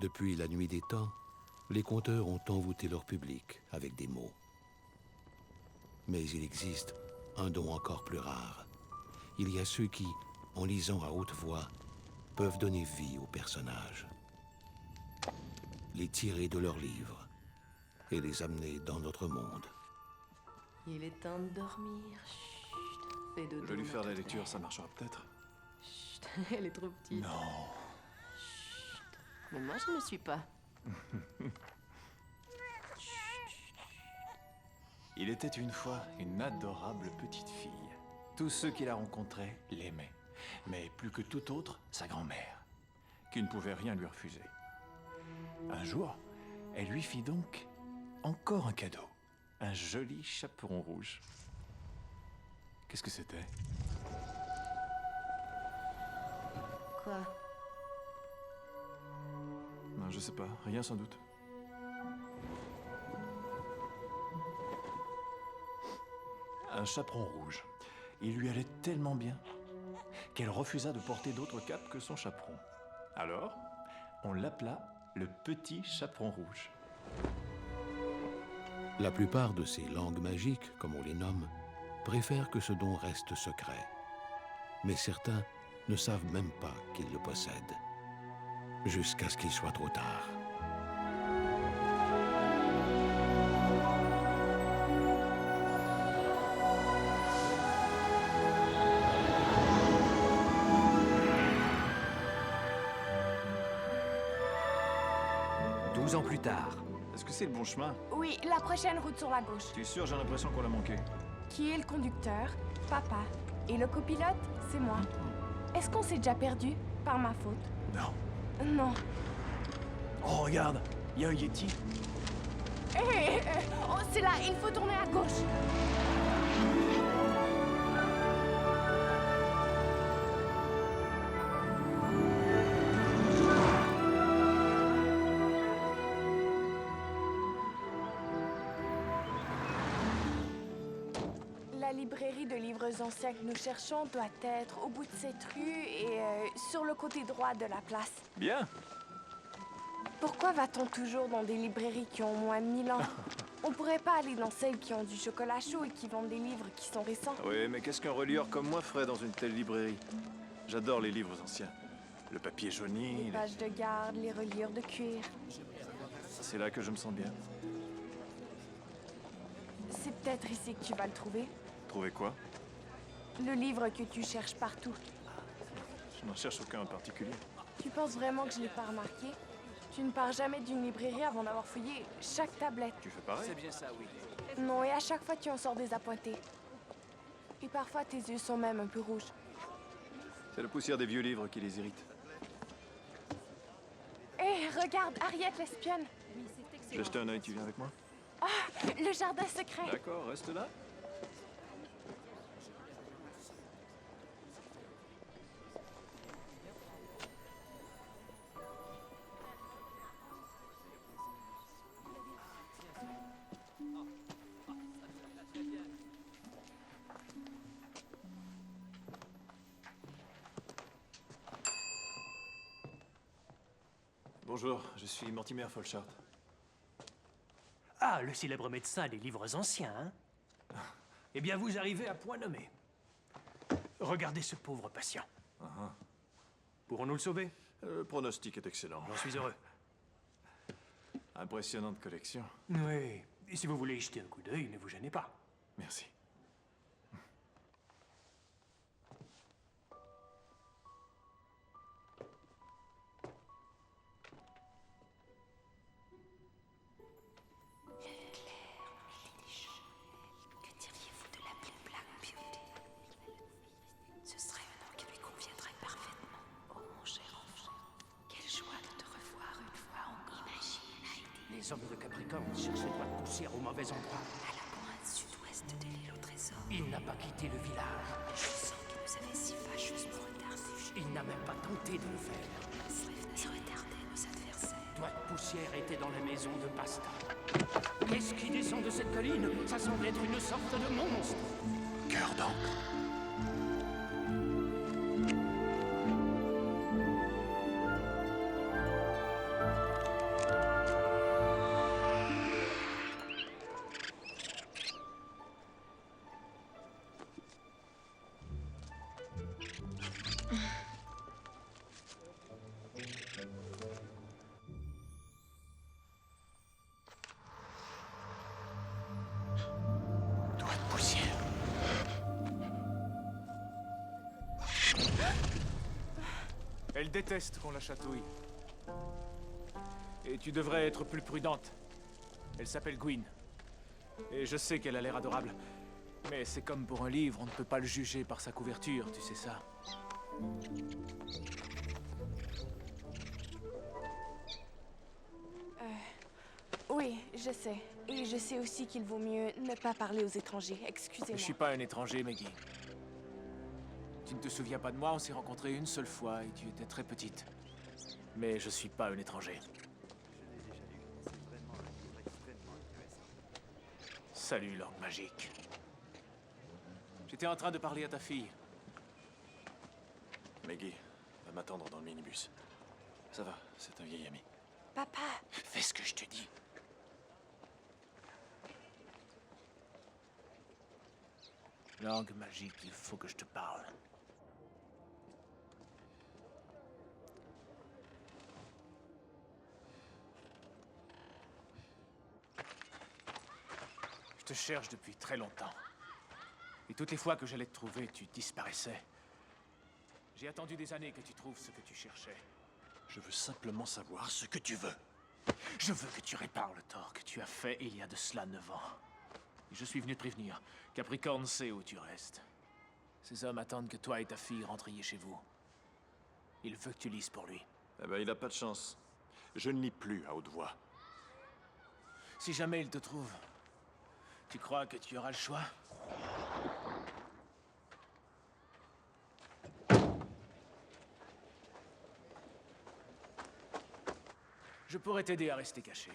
Depuis la nuit des temps, les conteurs ont envoûté leur public avec des mots. Mais il existe un don encore plus rare. Il y a ceux qui, en lisant à haute voix, peuvent donner vie aux personnages, les tirer de leurs livres et les amener dans notre monde. Il est temps de dormir. Chut, fais dodo. Je vais lui faire la toute lecture, belle. ça marchera peut-être. Chut, elle est trop petite. Non. Chut. Mais moi, je ne suis pas. Il était une fois une adorable petite fille. Tous ceux qui la rencontraient l'aimaient. Mais plus que tout autre, sa grand-mère, qui ne pouvait rien lui refuser. Un jour, elle lui fit donc encore un cadeau. Un joli chaperon rouge. Qu'est-ce que c'était? Quoi? Non, je sais pas. Rien sans doute. Un chaperon rouge. Il lui allait tellement bien qu'elle refusa de porter d'autre cape que son chaperon. Alors, on l'appela le petit chaperon rouge. La plupart de ces langues magiques, comme on les nomme, préfèrent que ce don reste secret. Mais certains ne savent même pas qu'ils le possèdent, jusqu'à ce qu'il soit trop tard. Ans plus tard. Est-ce que c'est le bon chemin? Oui, la prochaine route sur la gauche. Tu es sûr? J'ai l'impression qu'on l'a manqué. Qui est le conducteur? Papa. Et le copilote? C'est moi. Est-ce qu'on s'est déjà perdu? Par ma faute? Non. Non. Oh, regarde! Il y a un Yeti. Hé! Oh, c'est là, il faut tourner à gauche. La librairie de livres anciens que nous cherchons doit être au bout de cette rue et sur le côté droit de la place. Bien. Pourquoi va-t-on toujours dans des librairies qui ont moins de 1000 ans? On pourrait pas aller dans celles qui ont du chocolat chaud et qui vendent des livres qui sont récents. Oui, mais qu'est-ce qu'un relieur comme moi ferait dans une telle librairie? J'adore les livres anciens. Le papier jauni. Les pages de garde, les reliures de cuir. C'est là que je me sens bien. C'est peut-être ici que tu vas le trouver. Trouver quoi? Le livre que tu cherches partout. Je n'en cherche aucun en particulier. Tu penses vraiment que je l'ai pas remarqué? Tu ne pars jamais d'une librairie avant d'avoir fouillé chaque tablette. Tu fais pareil? C'est bien ça, oui. Non, et à chaque fois tu en sors désappointé. Et parfois tes yeux sont même un peu rouges. C'est la poussière des vieux livres qui les irrite. Hé, regarde, Harriet l'espionne. J'ai jeté un œil, tu viens avec moi? Le jardin secret. D'accord, reste là. Bonjour, je suis Mortimer Folchart. Ah, le célèbre médecin des livres anciens, hein? Eh bien, vous arrivez à point nommé. Regardez ce pauvre patient. Pourrons-nous le sauver? Le pronostic est excellent. J'en suis heureux. Impressionnante collection. Oui. Et si vous voulez y jeter un coup d'œil, ne vous gênez pas. Merci. Que diriez-vous de l'appeler Black Beauty? Ce serait un nom qui lui conviendrait parfaitement. Oh mon cher enfant, quelle joie de te revoir une fois encore. Imagine, Heidi, Les hommes de Capricorne cherchent les doigts de poussière au mauvais endroit. à la pointe sud-ouest de l'île au trésor. Il n'a pas quitté le village. Je sens qu'il nous avait si fâcheusement retardés. Il n'a même pas tenté de le faire. Et retardé nos adversaires. Doigt de poussière était dans la maison de Pasta. Qu'est-ce qui descend de cette colline? Ça semble être une sorte de monstre. Cœur d'encre. Elle déteste qu'on la chatouille. Et tu devrais être plus prudente. Elle s'appelle Gwyn. Et je sais qu'elle a l'air adorable. Mais c'est comme pour un livre, on ne peut pas le juger par sa couverture, tu sais ça. Oui, je sais. Et je sais aussi qu'il vaut mieux ne pas parler aux étrangers. Je Excusez-moi. suis pas un étranger, Maggie. Tu ne te souviens pas de moi, on s'est rencontrés une seule fois et tu étais très petite. Mais je suis pas un étranger. Salut, langue magique. J'étais en train de parler à ta fille. Maggie va m'attendre dans le minibus. Ça va, c'est un vieil ami. Papa, Fais ce que je te dis. Langue magique, il faut que je te parle. Je te cherche depuis très longtemps. Et toutes les fois que j'allais te trouver, tu disparaissais. J'ai attendu des années que tu trouves ce que tu cherchais. Je veux simplement savoir ce que tu veux. Je veux que tu répares le tort que tu as fait il y a de cela 9 ans. Et je suis venu te prévenir. Capricorne sait où tu restes. Ces hommes attendent que toi et ta fille rentriez chez vous. Il veut que tu lises pour lui. Eh ben, il a pas de chance. Je ne lis plus à haute voix. Si jamais il te trouve, tu crois que tu auras le choix? Je pourrais t'aider à rester caché.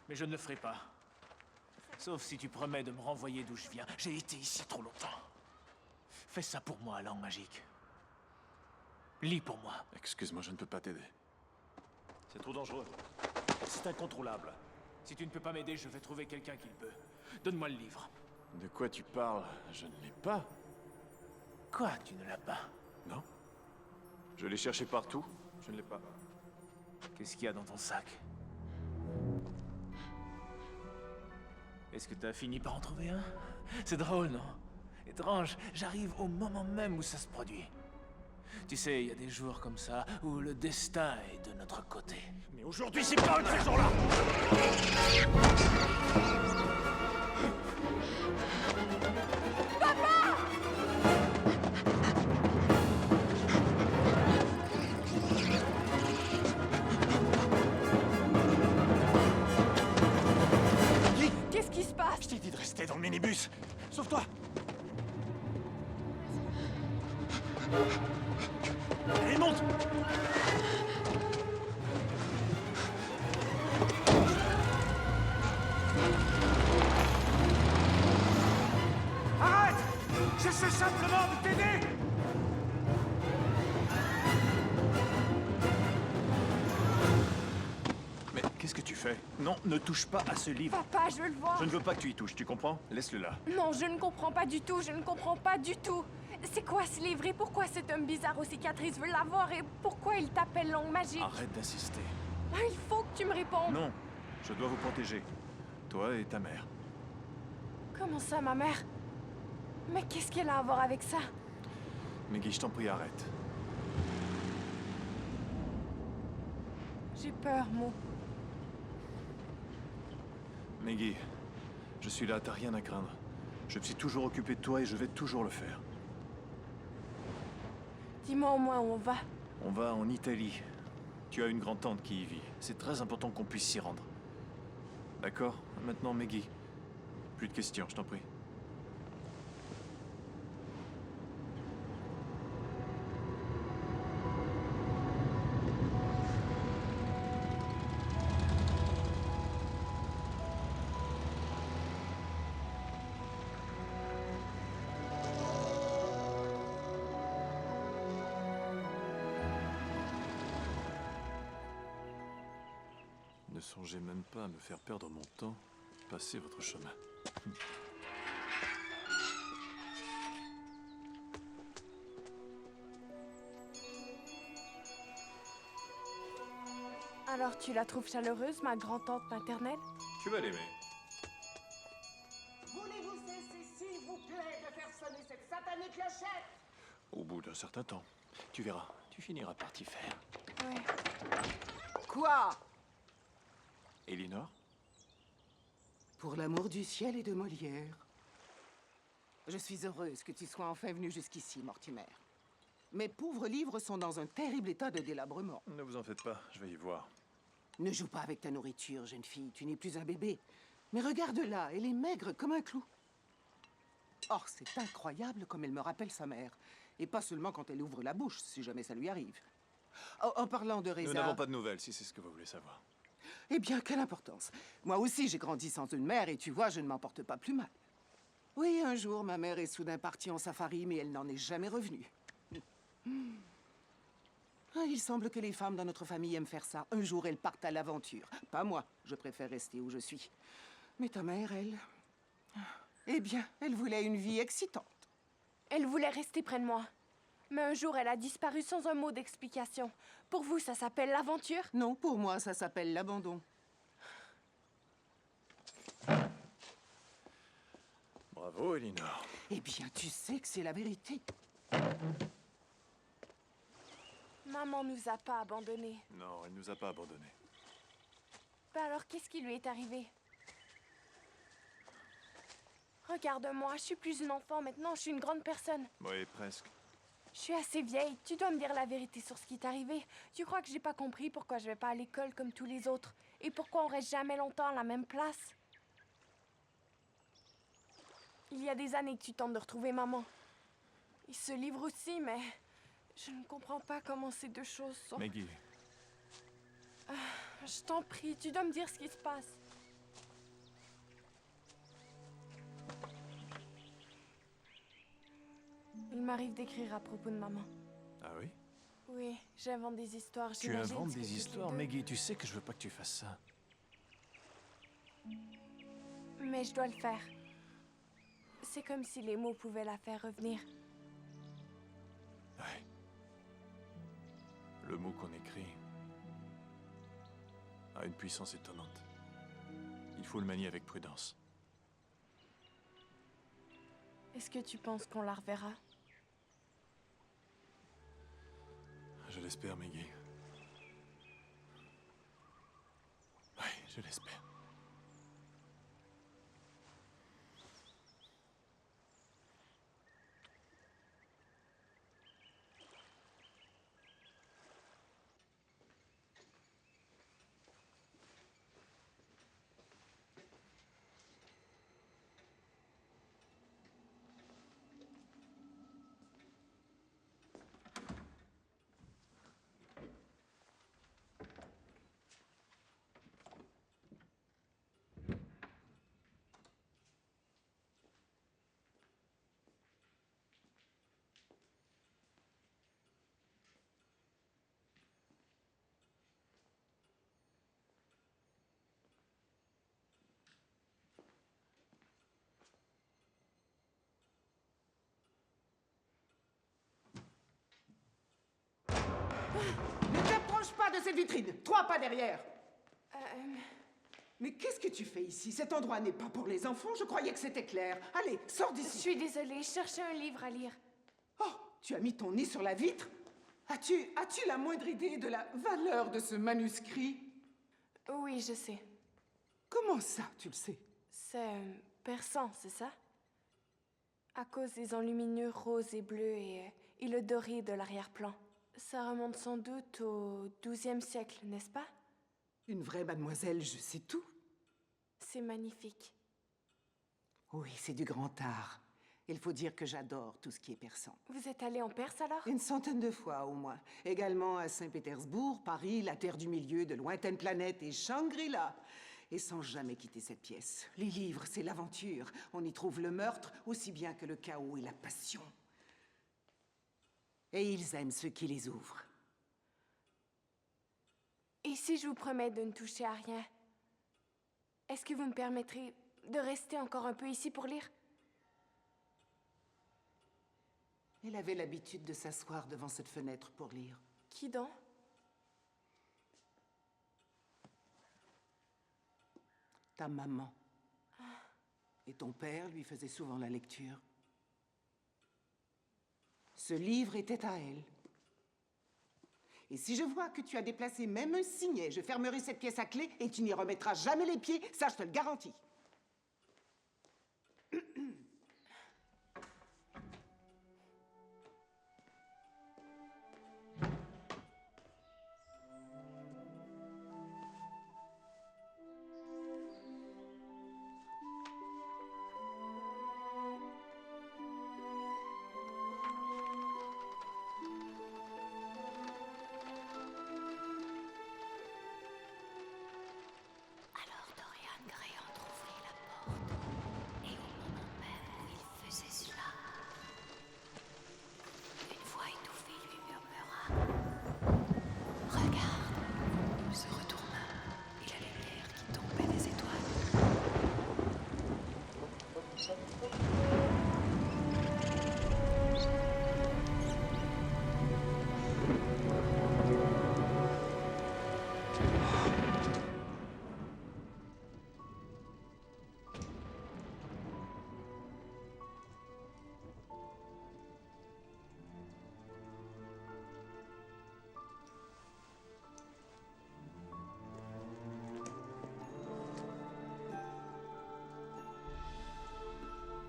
Mais je ne le ferai pas. Sauf si tu promets de me renvoyer d'où je viens. J'ai été ici trop longtemps. Fais ça pour moi, langue magique. Lis pour moi. Excuse-moi, je ne peux pas t'aider. C'est trop dangereux. C'est incontrôlable. Si tu ne peux pas m'aider, je vais trouver quelqu'un qui le peut. Donne-moi le livre. De quoi tu parles? Je ne l'ai pas. Quoi, tu ne l'as pas? Non? Je l'ai cherché partout. Je ne l'ai pas. Qu'est-ce qu'il y a dans ton sac? Est-ce que tu as fini par en trouver un? C'est drôle, non? Étrange, j'arrive au moment même où ça se produit. Tu sais, il y a des jours comme ça où le destin est de notre côté. Mais aujourd'hui, c'est pas un de ces jours-là! qu'est-ce qui se passe? Je t'ai dit de rester dans le minibus! Sauve-toi! Allez, monte! Arrête! J'essaie simplement de t'aider! Mais qu'est-ce que tu fais? Non, ne touche pas à ce livre. Papa, je veux le voir. Je ne veux pas que tu y touches, tu comprends? Laisse-le là. Non, je ne comprends pas du tout, je ne comprends pas du tout. C'est quoi ce livre et pourquoi cet homme bizarre aux cicatrices veut l'avoir et pourquoi il t'appelle langue magique? Arrête d'insister. Ah, il faut que tu me répondes. Non, je dois vous protéger. Toi et ta mère. Comment ça, ma mère? Mais qu'est-ce qu'elle a à voir avec ça? Maggie, je t'en prie, arrête. J'ai peur, Mo. Maggie, je suis là, t'as rien à craindre. Je me suis toujours occupé de toi et je vais toujours le faire. Dis-moi au moins où on va. On va en Italie. Tu as une grand-tante qui y vit. C'est très important qu'on puisse s'y rendre. D'accord? Maintenant, Maggie. Plus de questions, je t'en prie. Ne songez même pas à me faire perdre mon temps. Passez votre chemin. Alors tu la trouves chaleureuse, ma grand-tante maternelle? Tu vas l'aimer. Voulez-vous cesser, s'il vous plaît, de faire sonner cette satanée clochette? Au bout d'un certain temps. Tu verras, Tu finiras par t'y faire. Ouais. Quoi? Elinor? Pour l'amour du ciel et de Molière. Je suis heureuse que tu sois enfin venu jusqu'ici, Mortimer. Mes pauvres livres sont dans un terrible état de délabrement. Ne vous en faites pas, je vais y voir. Ne joue pas avec ta nourriture, jeune fille. Tu n'es plus un bébé. Mais regarde-la, elle est maigre comme un clou. Oh, c'est incroyable comme elle me rappelle sa mère. Et pas seulement quand elle ouvre la bouche, si jamais ça lui arrive. Oh, en parlant de Reza... Nous n'avons pas de nouvelles, si c'est ce que vous voulez savoir. Eh bien, quelle importance. Moi aussi, j'ai grandi sans une mère, et tu vois, je ne m'en porte pas plus mal. Oui, un jour, ma mère est soudain partie en safari, mais elle n'en est jamais revenue. Ah, il semble que les femmes dans notre famille aiment faire ça. Un jour, elles partent à l'aventure. Pas moi, je préfère rester où je suis. Mais ta mère, elle... Eh bien, elle voulait une vie excitante. Elle voulait rester près de moi. Mais un jour, elle a disparu sans un mot d'explication. Pour vous, ça s'appelle l'aventure? Non, pour moi, ça s'appelle l'abandon. Bravo, Elinor. Eh bien, tu sais que c'est la vérité. Maman nous a pas abandonnés. Non, elle nous a pas abandonnés. Ben alors, qu'est-ce qui lui est arrivé? Regarde-moi, je suis plus une enfant maintenant, je suis une grande personne. Oui, presque. Je suis assez vieille, tu dois me dire la vérité sur ce qui est arrivé. Tu crois que j'ai pas compris pourquoi je vais pas à l'école comme tous les autres? Et pourquoi on reste jamais longtemps à la même place? Il y a des années que tu tentes de retrouver maman. Et ce livre aussi, mais... je ne comprends pas comment ces deux choses sont... Maggie, Je t'en prie, tu dois me dire ce qui se passe. Il m'arrive d'écrire à propos de maman. ah oui? Oui, j'invente des histoires. Tu j'imagine inventes ce que des toutes les histoires, deux. Maggie, tu sais que je veux pas que tu fasses ça. Mais je dois le faire. C'est comme si les mots pouvaient la faire revenir. Ouais. Le mot qu'on écrit a une puissance étonnante. Il faut le manier avec prudence. Est-ce que tu penses qu'on la reverra? Je l'espère, Maggie. Oui, je l'espère. Ne t'approche pas de cette vitrine. 3 pas derrière. Mais qu'est-ce que tu fais ici? Cet endroit n'est pas pour les enfants. Je croyais que c'était clair. Allez, sors Je d'ici. suis désolée, je cherchais un livre à lire. Oh, tu as mis ton nez sur la vitre? As-tu la moindre idée de la valeur de ce manuscrit? Oui, je sais. Comment ça, tu le sais? C'est persan, c'est ça? À cause des enluminures roses et bleues et le doré de l'arrière-plan. Ça remonte sans doute au XIIe siècle, n'est-ce pas? Une vraie mademoiselle, je sais tout. C'est magnifique. Oui, c'est du grand art. Il faut dire que j'adore tout ce qui est persan. Vous êtes allé en Perse alors? Une centaine de fois au moins. Également à Saint-Pétersbourg, Paris, la Terre du Milieu, de lointaines planètes et Shangri-La. Et sans jamais quitter cette pièce. Les livres, c'est l'aventure. On y trouve le meurtre aussi bien que le chaos et la passion. Et ils aiment ceux qui les ouvrent. Et si je vous promets de ne toucher à rien, est-ce que vous me permettrez de rester encore un peu ici pour lire? Elle avait l'habitude de s'asseoir devant cette fenêtre pour lire. Qui donc? Ta maman. Et ton père lui faisait souvent la lecture. Ce livre était à elle. Et si je vois que tu as déplacé même un signet, je fermerai cette pièce à clé et tu n'y remettras jamais les pieds, ça je te le garantis. Alors Dorian Gray entr'ouvrit la porte, et au moment même où il faisait cela, une voix étouffée lui murmura « Regarde !» Il se retourna, et la lumière qui tombait des étoiles.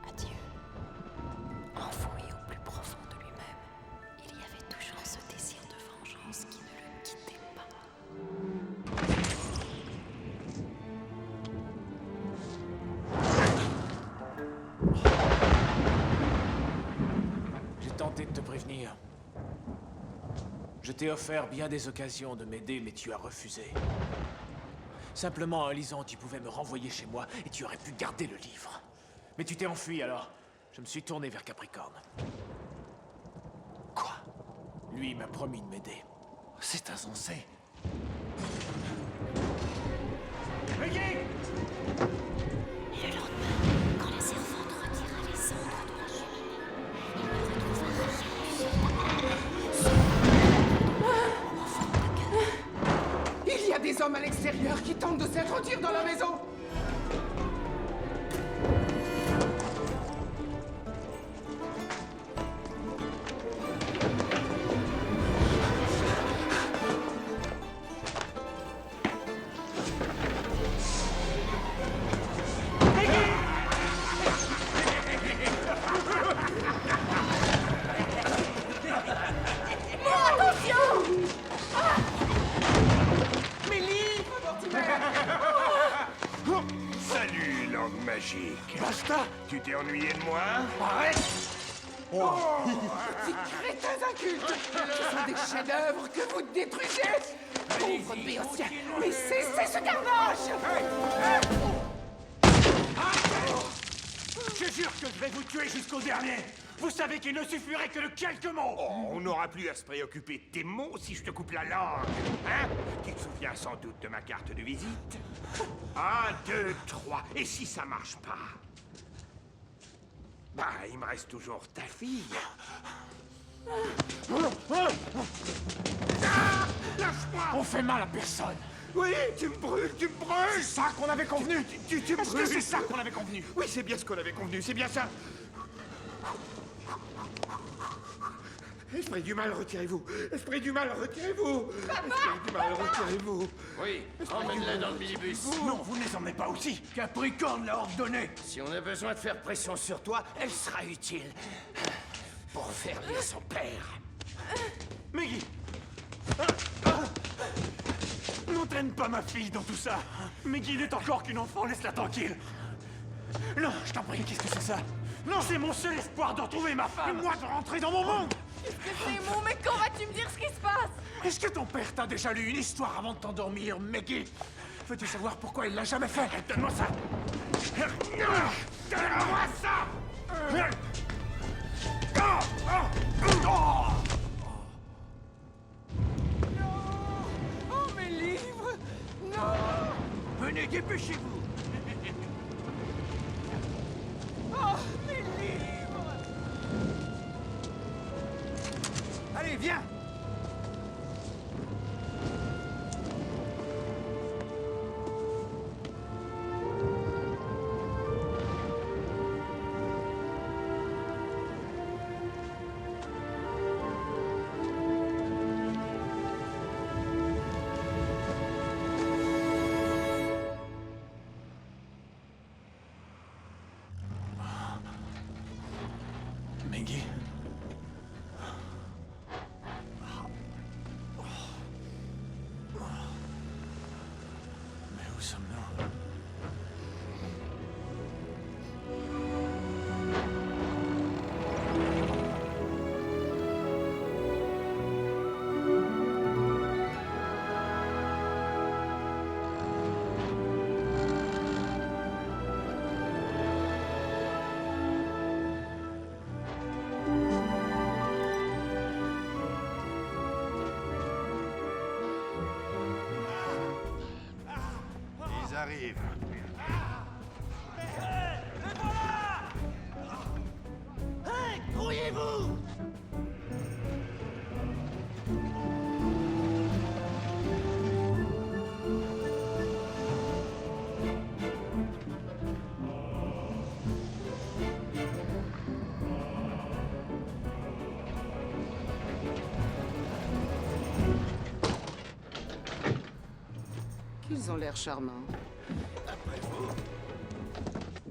Adieu. Enfoui au plus profond de lui-même, il y avait toujours ce désir de vengeance qui ne le quittait pas. J'ai tenté de te prévenir. Je t'ai offert bien des occasions de m'aider, mais tu as refusé. Simplement en lisant, tu pouvais me renvoyer chez moi et tu aurais pu garder le livre. Mais tu t'es enfui alors. Je me suis tourné vers Capricorne. Quoi? Lui m'a promis de m'aider. C'est insensé. Maggie! Et le lendemain, quand la servante retira les cendres de la cheminée, il ne retrouva rien Il y a des hommes à l'extérieur qui tentent de s'introduire dans la maison. Mes livres, Mortimer! Salut, langue magique. Basta! Tu t'es ennuyé de moi? Arrête! Petits crétins incultes! Ce sont des chefs-d'œuvre que vous détruisez! Pauvre béotien! Mais cessez ce carnage! Je jure que je vais vous tuer jusqu'au dernier. Vous savez qu'il ne suffirait que de quelques mots. Oh, on n'aura plus à se préoccuper de tes mots si je te coupe la langue. Hein? Tu te souviens sans doute de ma carte de visite? 1, 2, 3. Et si ça marche pas? Bah, il me reste toujours ta fille. Lâche-moi! On fait mal à personne! Oui, tu me brûles, tu me brûles! C'est ça qu'on avait convenu! Tu me Est-ce que brûles! c'est ça qu'on avait convenu? Oui, c'est bien ce qu'on avait convenu, c'est bien ça. Esprit du mal, retirez-vous. Esprit du mal, retirez-vous. Esprit du mal, retirez-vous. Oui, emmène-la dans le minibus. Non, vous ne les emmenez pas aussi. Capricorne l'a ordonné. Si on a besoin de faire pression sur toi, elle sera utile. Pour faire lire son père. Maggie! N'entraîne pas ma fille dans tout ça. Maggie n'est encore qu'une enfant, laisse-la tranquille. Non, je t'en prie, qu'est-ce que c'est ça? Non, c'est mon seul espoir de retrouver ma femme. Et moi de rentrer dans mon monde. Qu'est-ce que c'est, Mo? Mais quand vas-tu me dire ce qui se passe? Est-ce que ton père t'a déjà lu une histoire avant de t'endormir, Maggie? Veux-tu savoir pourquoi il l'a jamais fait? Donne-moi ça. Donne-moi ça. Oh, mes livres! Non! Venez, dépêchez-vous. Oh, mes livres! Allez, viens. arrive. Hey, grouillez-vous! Qu'ils ont l'air charmants. Après vous.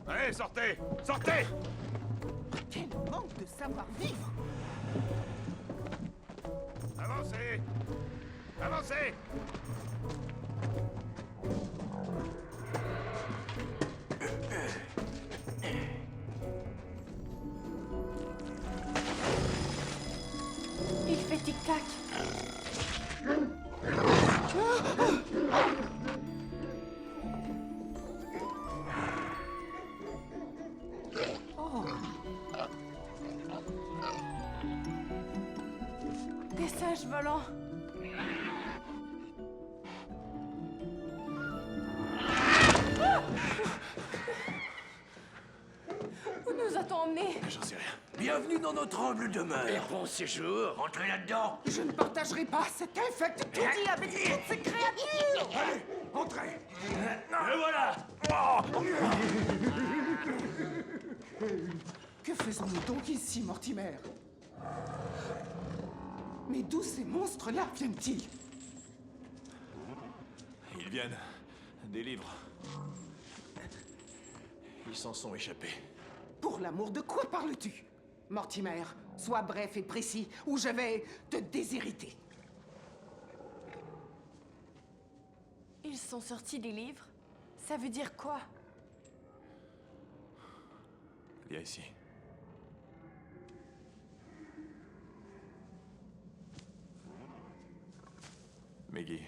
Allez, sortez! Sortez! Quel manque de savoir-vivre! Avancez! Avancez! Il fait tic-tac. Des singes volants. Où nous a-t-on emmenés? J'en sais rien. Bienvenue dans notre humble demeure. Et bon séjour. Entrez là-dedans. Je ne partagerai pas cet infect tout dit avec toutes ces créatures! Allez, entrez! Et voilà. Que faisons-nous donc ici, Mortimer? Mais d'où ces monstres-là viennent-ils? Ils viennent des livres. Ils s'en sont échappés. Pour l'amour de quoi parles-tu? Mortimer, sois bref et précis, ou je vais te déshériter. Ils sont sortis des livres? Ça veut dire quoi? Viens ici. Maggie,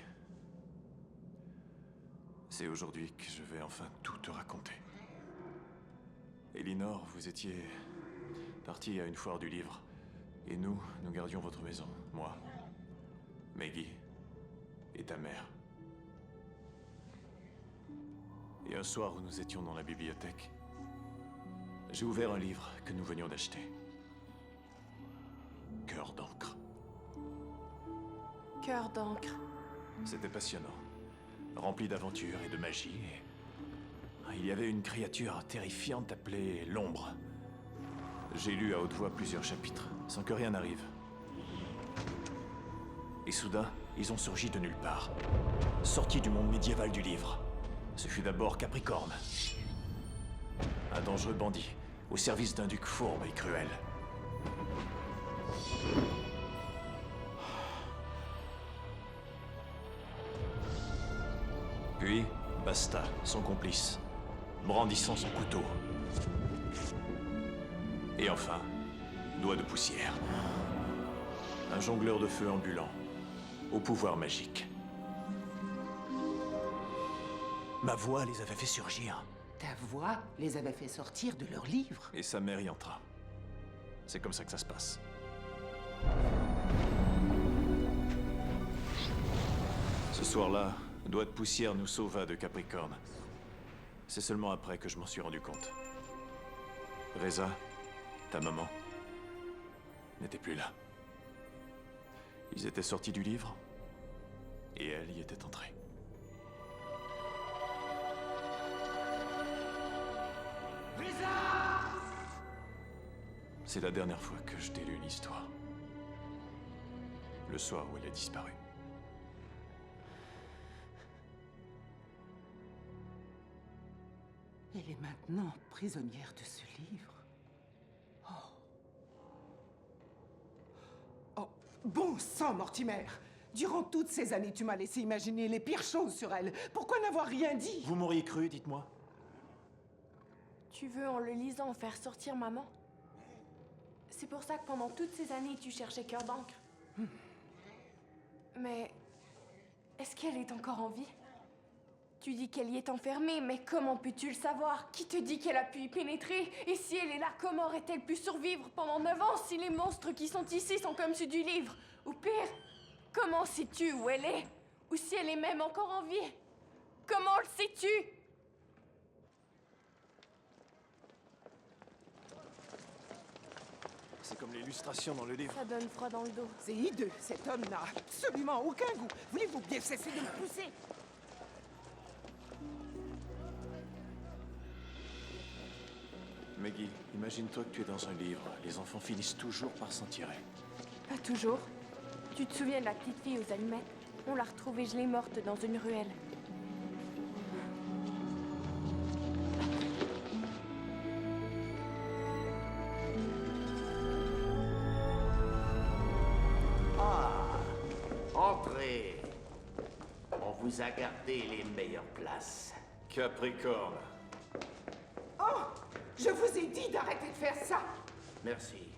c'est aujourd'hui que je vais enfin tout te raconter. Elinor, vous étiez partie à une foire du livre. Et nous gardions votre maison. Moi, Maggie et ta mère. Et un soir où nous étions dans la bibliothèque, j'ai ouvert un livre que nous venions d'acheter. Cœur d'encre. Cœur d'encre. C'était passionnant, rempli d'aventures et de magie. Et il y avait une créature terrifiante appelée l'Ombre. J'ai lu à haute voix plusieurs chapitres, sans que rien n'arrive. Et soudain, ils ont surgi de nulle part, sortis du monde médiéval du livre. Ce fut d'abord Capricorne, un dangereux bandit au service d'un duc fourbe et cruel. Puis, Basta, son complice, brandissant son couteau. Et enfin, Doigt de poussière. Un jongleur de feu ambulant, au pouvoir magique. Ma voix les avait fait surgir. Ta voix les avait fait sortir de leur livre. Et sa mère y entra. C'est comme ça que ça se passe. Ce soir-là, Doigt de poussière nous sauva de Capricorne. C'est seulement après que je m'en suis rendu compte. Reza, ta maman, n'était plus là. Ils étaient sortis du livre, et elle y était entrée. C'est la dernière fois que je t'ai lu une histoire. Le soir où elle a disparu. Elle est maintenant prisonnière de ce livre. Oh, bon sang, Mortimer! Durant toutes ces années, tu m'as laissé imaginer les pires choses sur elle. Pourquoi n'avoir rien dit? Vous m'auriez cru, dites-moi. Tu veux, en le lisant, faire sortir maman? C'est pour ça que pendant toutes ces années, tu cherchais Cœur d'encre. Mais est-ce qu'elle est encore en vie? Tu dis qu'elle y est enfermée, mais comment peux-tu le savoir? Qui te dit qu'elle a pu y pénétrer? Et si elle est là, comment aurait-elle pu survivre pendant 9 ans si les monstres qui sont ici sont comme ceux du livre? Ou pire, comment sais-tu où elle est? Ou si elle est même encore en vie? Comment le sais-tu? C'est comme l'illustration dans le livre. Ça donne froid dans le dos. C'est hideux, cet homme n'a absolument aucun goût. Voulez-vous bien cesser de me pousser? Maggie, imagine-toi que tu es dans un livre. Les enfants finissent toujours par s'en tirer. Pas toujours. Tu te souviens de la petite fille aux allumettes? On l'a retrouvée gelée morte dans une ruelle. Entrez. On vous a gardé les meilleures places. Capricorne. Oh! Je vous ai dit d'arrêter de faire ça! Merci.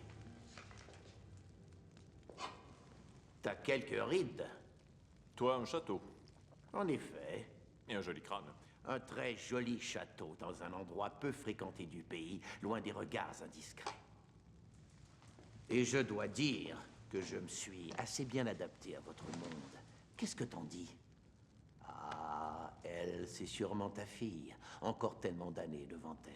T'as quelques rides. Toi, un château. En effet, Et un joli crâne. un très joli château dans un endroit peu fréquenté du pays, loin des regards indiscrets. Et je dois dire que je me suis assez bien adapté à votre monde. Qu'est-ce que t'en dis? Ah, elle, c'est sûrement ta fille. Encore tellement d'années devant elle.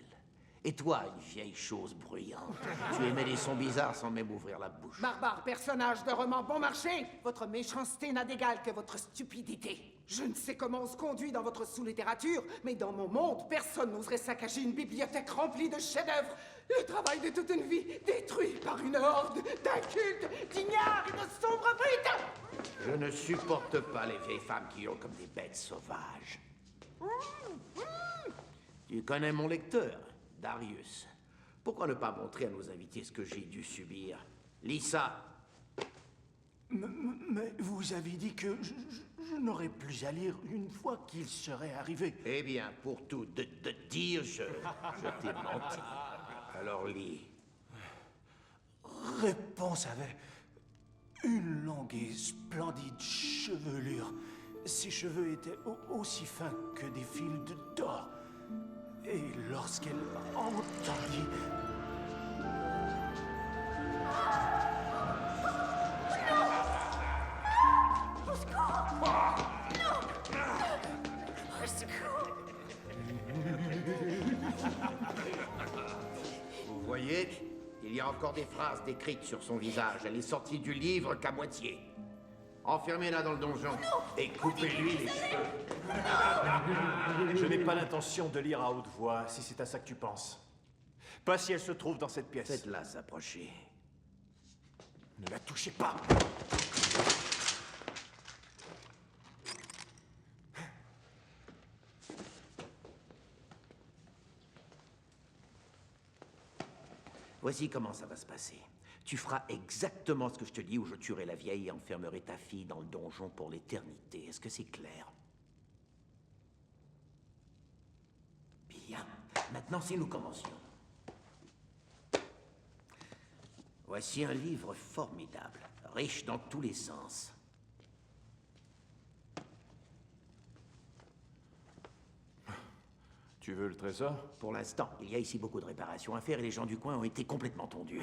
Et toi, une vieille chose bruyante. Tu émets des sons bizarres sans même ouvrir la bouche. Barbare personnage de roman bon marché! Votre méchanceté n'a d'égal que votre stupidité. Je ne sais comment on se conduit dans votre sous-littérature, mais dans mon monde, personne n'oserait saccager une bibliothèque remplie de chefs-d'œuvre. Le travail de toute une vie détruit par une horde d'incultes, d'ignards et de sombres brutes! Je ne supporte pas les vieilles femmes qui hurlent comme des bêtes sauvages. Tu connais mon lecteur, Darius. Pourquoi ne pas montrer à nos invités ce que j'ai dû subir? Lis ça. Mais vous avez dit que je n'aurais plus à lire une fois qu'il serait arrivé. Eh bien, pour tout de dire, je t'ai menti. Alors lis. Réponse avait une longue et splendide chevelure. Ses cheveux étaient aussi fins que des fils d'or. Et lorsqu'elle entendit... Vous voyez, il y a encore des phrases décrites sur son visage. Elle est sortie du livre qu'à moitié. Enfermez-la dans le donjon et coupez-lui les cheveux. Je n'ai pas l'intention de lire à haute voix, si c'est à ça que tu penses. Pas si elle se trouve dans cette pièce. Faites-la s'approcher. Ne la touchez pas. Voici comment ça va se passer. Tu feras exactement ce que je te dis ou je tuerai la vieille et enfermerai ta fille dans le donjon pour l'éternité. Est-ce que c'est clair? Bien. Maintenant, si nous commencions. Voici un livre formidable, riche dans tous les sens. Tu veux le trésor? Pour l'instant, il y a ici beaucoup de réparations à faire et les gens du coin ont été complètement tondus.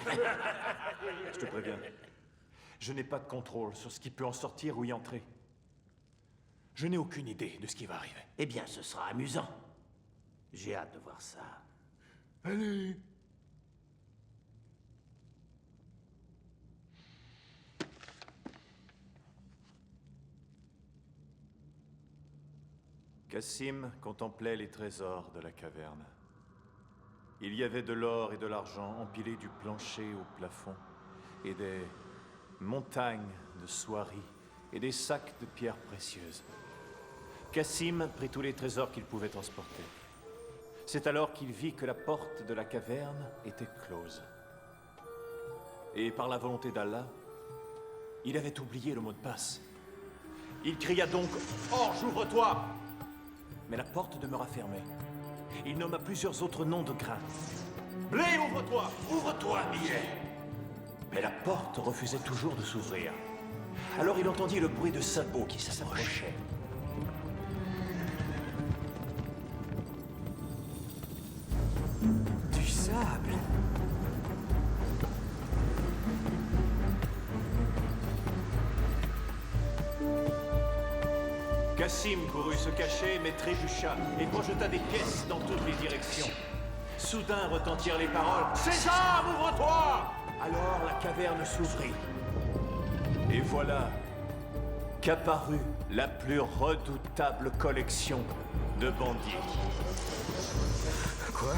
Je te préviens. Je n'ai pas de contrôle sur ce qui peut en sortir ou y entrer. Je n'ai aucune idée de ce qui va arriver. Eh bien, ce sera amusant. J'ai hâte de voir ça. Allez. Cassim contemplait les trésors de la caverne. Il y avait de l'or et de l'argent empilés du plancher au plafond, et des montagnes de soieries et des sacs de pierres précieuses. Cassim prit tous les trésors qu'il pouvait transporter. C'est alors qu'il vit que la porte de la caverne était close. Et par la volonté d'Allah, il avait oublié le mot de passe. Il cria donc « Orge, ouvre-toi !» Mais la porte demeura fermée. Il nomma plusieurs autres noms de grains. « Blé, ouvre-toi! Ouvre-toi, millet !» Mais la porte refusait toujours de s'ouvrir. Alors il entendit le bruit de sabots qui s'approchaient. Du sable. Cassim courut se cacher, mais trébucha et projeta des pièces dans toutes les directions. Soudain retentirent les paroles « Sésame, ouvre-toi !» Alors la caverne s'ouvrit. Et voilà qu'apparut la plus redoutable collection de bandits. Quoi?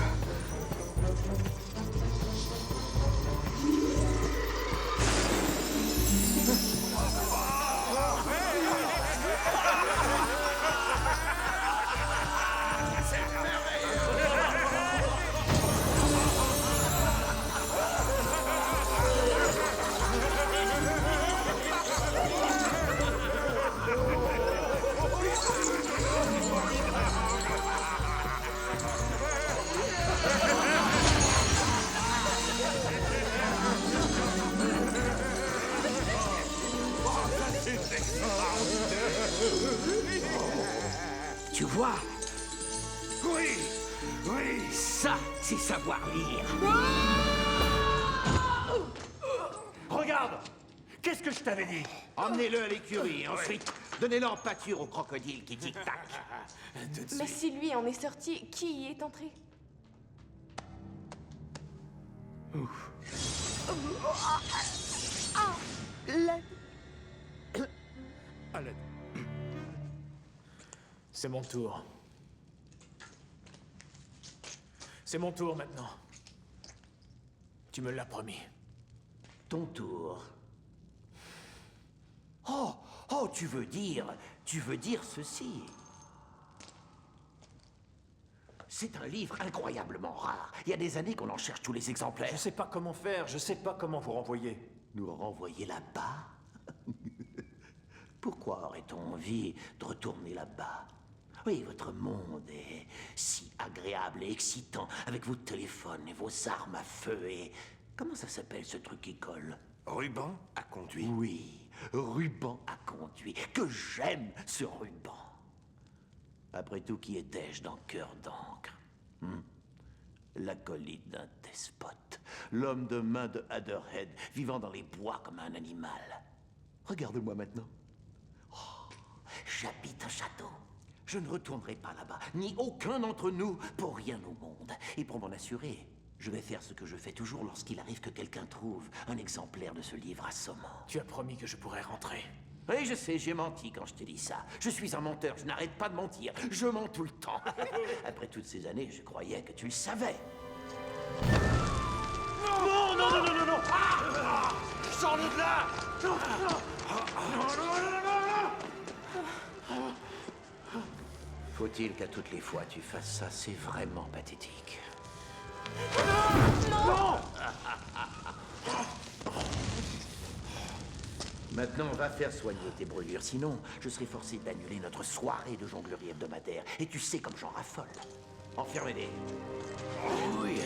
Tu vois, Oui, oui. ça, c'est savoir lire. Regarde! Qu'est-ce que je t'avais dit? Emmenez-le à l'écurie et ensuite, donnez-le en pâture au crocodile qui tic-tac. Mais si lui en est sorti, qui y est entré? À l'aide. C'est mon tour. C'est mon tour maintenant. Tu me l'as promis. Ton tour. Oh, tu veux dire ceci. C'est un livre incroyablement rare. Il y a des années qu'on en cherche tous les exemplaires. Je sais pas comment faire, je sais pas comment vous renvoyer. Nous renvoyer là-bas? Pourquoi aurait-on envie de retourner là-bas? Oui, votre monde est si agréable et excitant, avec vos téléphones et vos armes à feu et... Comment ça s'appelle ce truc qui colle? Ruban à conduit. Oui, ruban à conduit. Que j'aime ce ruban. Après tout, qui étais-je dans Cœur d'encre? L'acolyte d'un despote. L'homme de main de Hatherhead, vivant dans les bois comme un animal. Regarde-moi maintenant. Oh, j'habite un château. Je ne retournerai pas là-bas, ni aucun d'entre nous, pour rien au monde. Et pour m'en assurer, je vais faire ce que je fais toujours lorsqu'il arrive que quelqu'un trouve un exemplaire de ce livre assommant. Tu as promis que je pourrais rentrer. Oui, je sais, j'ai menti quand je t'ai dit ça. Je suis un menteur, je n'arrête pas de mentir. Je mens tout le temps. Après toutes ces années, je croyais que tu le savais. Non, non, non, non, non, non! Sors-le de là! Non, non! Non, non, non, non, non! Faut-il qu'à toutes les fois tu fasses ça? C'est vraiment pathétique. Non! Maintenant, va faire soigner tes brûlures. Sinon, je serai forcé d'annuler notre soirée de jonglerie hebdomadaire. Et tu sais comme j'en raffole. Enfermez-les. Oui.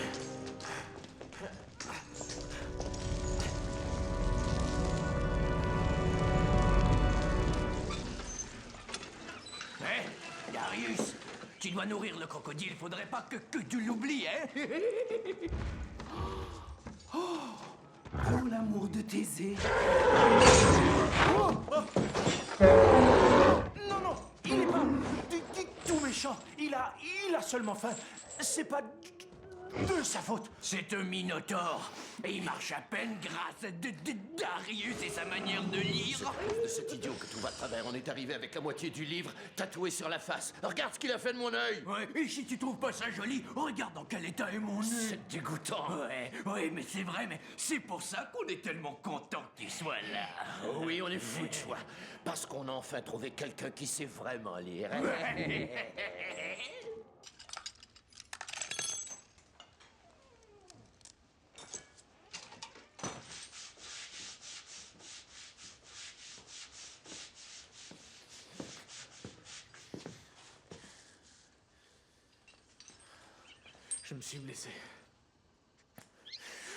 Darius, tu dois nourrir le crocodile. Faudrait pas que tu l'oublies, hein? Pour l'amour de Thésée. Non, non, il n'est pas du tout méchant. Il a seulement faim. C'est pas de sa faute. C'est un minotaure. Et il marche à peine grâce à Darius et sa manière de lire. De cet idiot que tout va de travers. On est arrivé avec la moitié du livre tatoué sur la face. Regarde ce qu'il a fait de mon œil. Ouais, et si tu trouves pas ça joli, regarde dans quel état est mon œil. C'est dégoûtant. Ouais, mais c'est vrai, mais c'est pour ça qu'on est tellement content que tu sois là. Oh oui, on est fous de joie. Parce qu'on a enfin trouvé quelqu'un qui sait vraiment lire. Je me suis blessé.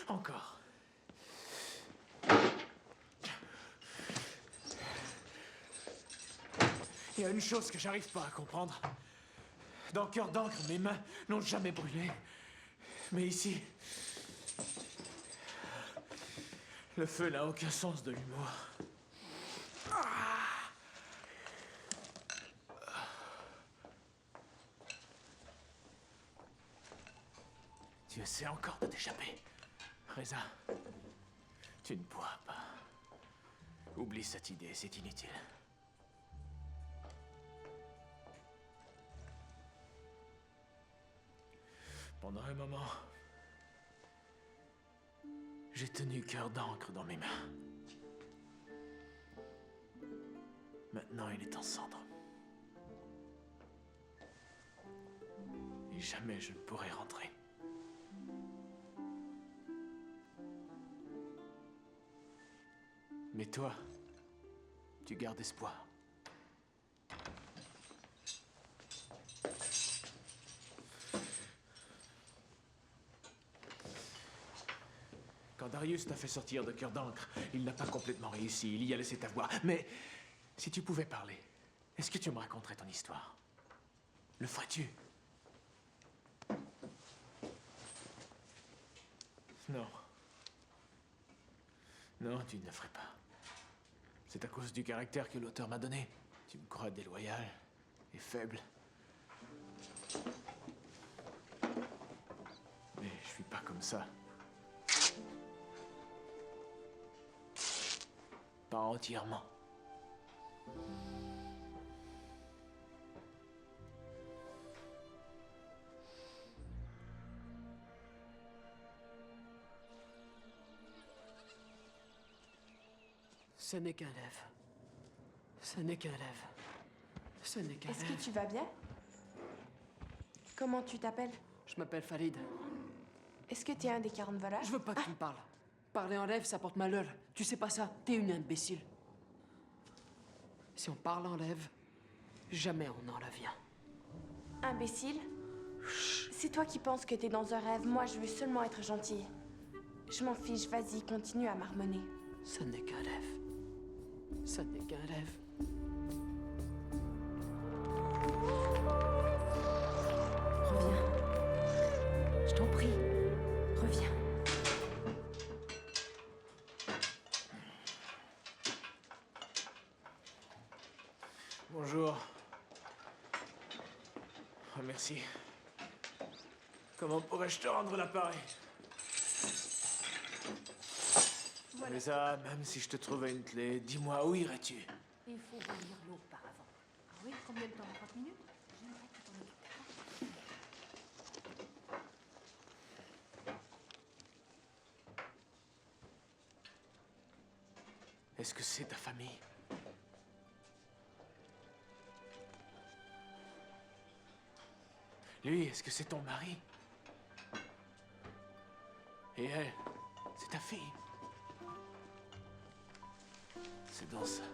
Encore. Il y a une chose que j'arrive pas à comprendre. Dans Cœur d'encre, mes mains n'ont jamais brûlé. Mais ici, le feu n'a aucun sens de l'humour. Tu essaies encore de t'échapper, Reza. Tu ne pourras pas. Oublie cette idée, c'est inutile. Pendant un moment, j'ai tenu Cœur d'encre dans mes mains. Maintenant, il est en cendres. Et jamais je ne pourrai rentrer. Mais toi, tu gardes espoir. Quand Darius t'a fait sortir de Cœur d'encre, il n'a pas complètement réussi, il y a laissé ta voix. Mais si tu pouvais parler, est-ce que tu me raconterais ton histoire? Le ferais-tu? Non. Non, tu ne le ferais pas. C'est à cause du caractère que l'auteur m'a donné. Tu me crois déloyal et faible. Mais je suis pas comme ça. Pas entièrement. Ce n'est qu'un rêve. Ce n'est qu'un rêve. Ce n'est qu'un Est-ce rêve. que tu vas bien? Comment tu t'appelles? Je m'appelle Farid. Est-ce que tu es un des 40 voleurs? Je veux pas que tu me parles. Parler en rêve, ça porte malheur. Tu sais pas ça. T'es une imbécile. Si on parle en rêve, jamais on en revient. Imbécile? C'est toi qui penses que t'es dans un rêve. Moi, je veux seulement être gentille. Je m'en fiche, vas-y, continue à marmonner. Ce n'est qu'un rêve. Ce n'est qu'un rêve. Reviens. Je t'en prie. Reviens. Bonjour. Oh, merci. Comment pourrais-je te rendre l'appareil? Mais ça, même si je te trouvais une clé, dis-moi, où irais-tu? Il faut relire l'auparavant. Ah oui, combien de temps? 30 minutes? J'aimerais que tu t'en occupes, d'accord? Est-ce que c'est ta famille? Lui, est-ce que c'est ton mari? Et elle, c'est ta fille? C'est dans ça.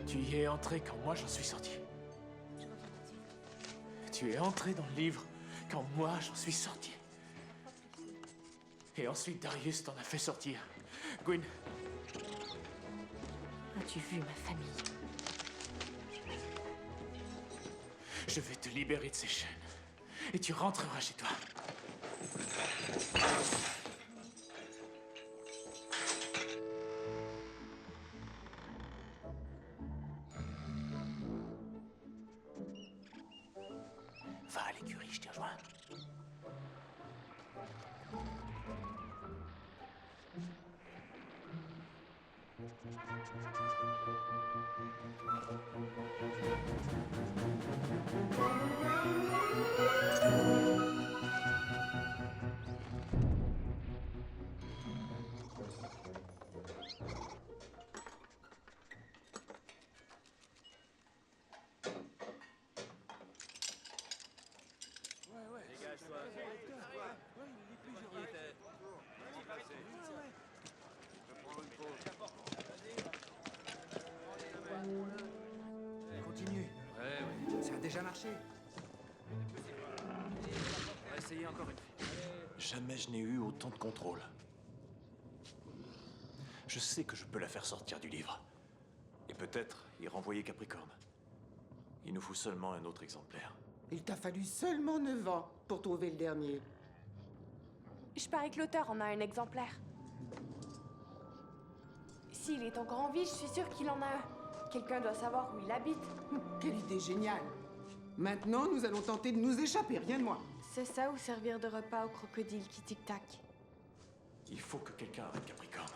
Tu y es entré quand moi j'en suis sorti. Tu es entré dans le livre quand moi j'en suis sorti. Et ensuite Darius t'en a fait sortir. Gwyn. As-tu vu ma famille? Je vais te libérer de ces chaînes. Et tu rentreras chez toi. Va à l'écurie, je t'y rejoins. Continue. Ouais, ça a déjà marché. On va essayer encore une fois. Jamais je n'ai eu autant de contrôle. Je sais que je peux la faire sortir du livre. Et peut-être y renvoyer Capricorne. Il nous faut seulement un autre exemplaire. Il t'a fallu seulement 9 ans pour trouver le dernier. Je parie que l'auteur en a un exemplaire. S'il est encore en vie, je suis sûre qu'il en a un. Quelqu'un doit savoir où il habite. Quelle idée géniale! Maintenant, nous allons tenter de nous échapper, rien de moins. C'est ça ou servir de repas au crocodile qui tic-tac. Il faut que quelqu'un arrête Capricorne.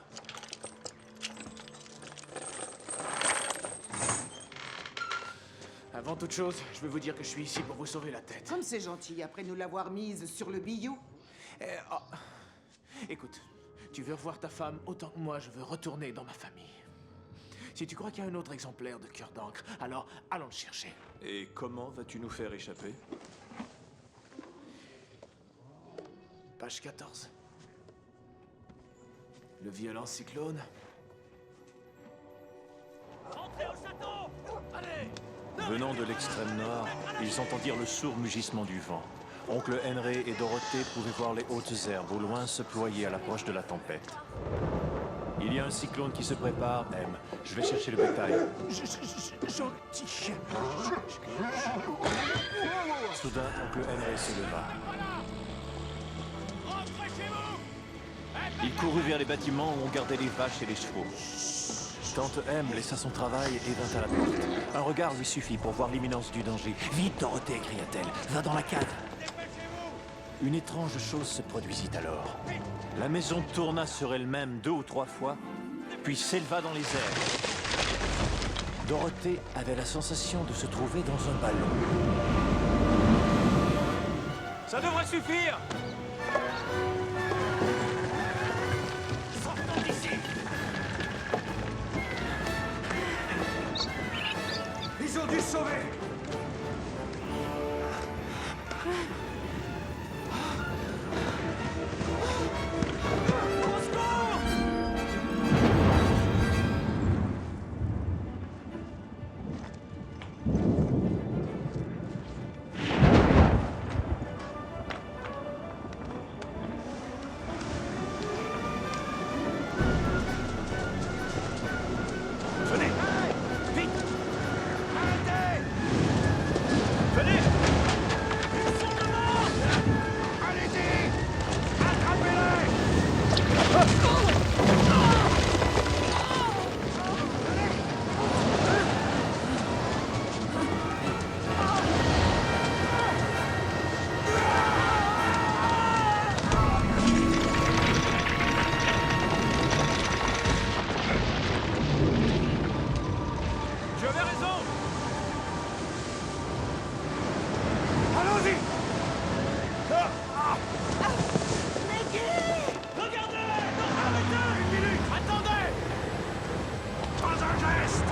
Avant toute chose, je veux vous dire que je suis ici pour vous sauver la tête. Comme c'est gentil, après nous l'avoir mise sur le billot. Écoute, tu veux revoir ta femme autant que moi, je veux retourner dans ma famille. Si tu crois qu'il y a un autre exemplaire de cœur d'encre, alors allons le chercher. Et comment vas-tu nous faire échapper? Page 14. Le violent cyclone. Entrez au château! Allez! Venant de l'extrême nord, ils entendirent le sourd mugissement du vent. Oncle Henry et Dorothée pouvaient voir les hautes herbes au loin se ployer à l'approche de la tempête. Il y a un cyclone qui se prépare, M. Je vais chercher le bétail. Gentil. Soudain, oncle Henry se leva. Rentrez chez vous! Il courut vers les bâtiments où on gardait les vaches et les chevaux. Tante M laissa son travail et vint à la porte. Un regard lui suffit pour voir l'imminence du danger. « Vite, Dorothée !» cria-t-elle. « Va dans la cave !» Une étrange chose se produisit alors. La maison tourna sur elle-même 2 ou 3 fois, puis s'éleva dans les airs. Dorothée avait la sensation de se trouver dans un ballon. Ça devrait suffire! Sortons d'ici! Ils ont dû se sauver. Venez! Vite! Arrêtez! Venez! Ils sont devant! Allez-y! Attrapez-les! J'avais raison! Allons-y! Regardez! Arrêtez! Une minute! Attendez! Pas un geste!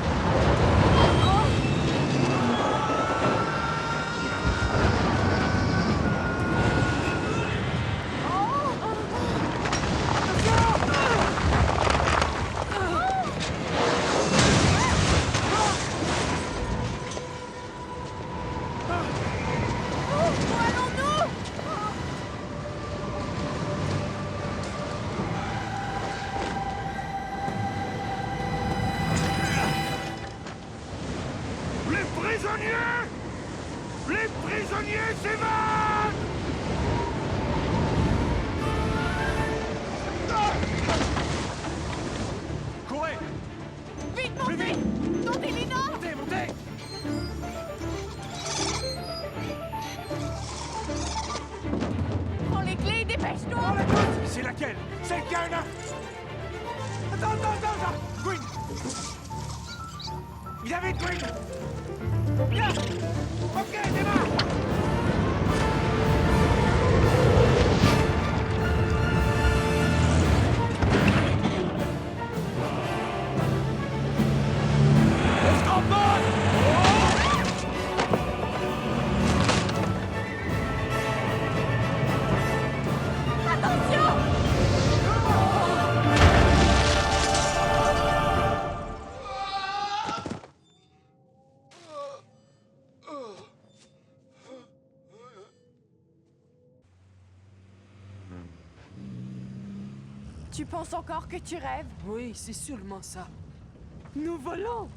Les prisonniers! Les prisonniers s'évadent! Courez! Vite, Plus montez! vite! Montez, Lina! Montez, montez! Prends les clés et dépêche-toi! On l'écoute! C'est laquelle? Celle qui a un œuf! Attends! Gwyn! Viens vite, Gwyn! Viens! Ok, démarre! Tu penses encore que tu rêves? Oui, c'est sûrement ça. Nous volons!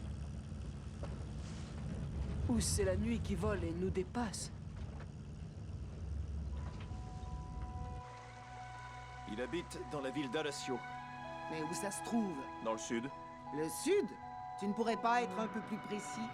Ou c'est la nuit qui vole et nous dépasse. Il habite dans la ville d'Alacio, Mais où ça se trouve? dans le sud. Le sud? Tu ne pourrais pas être un peu plus précis?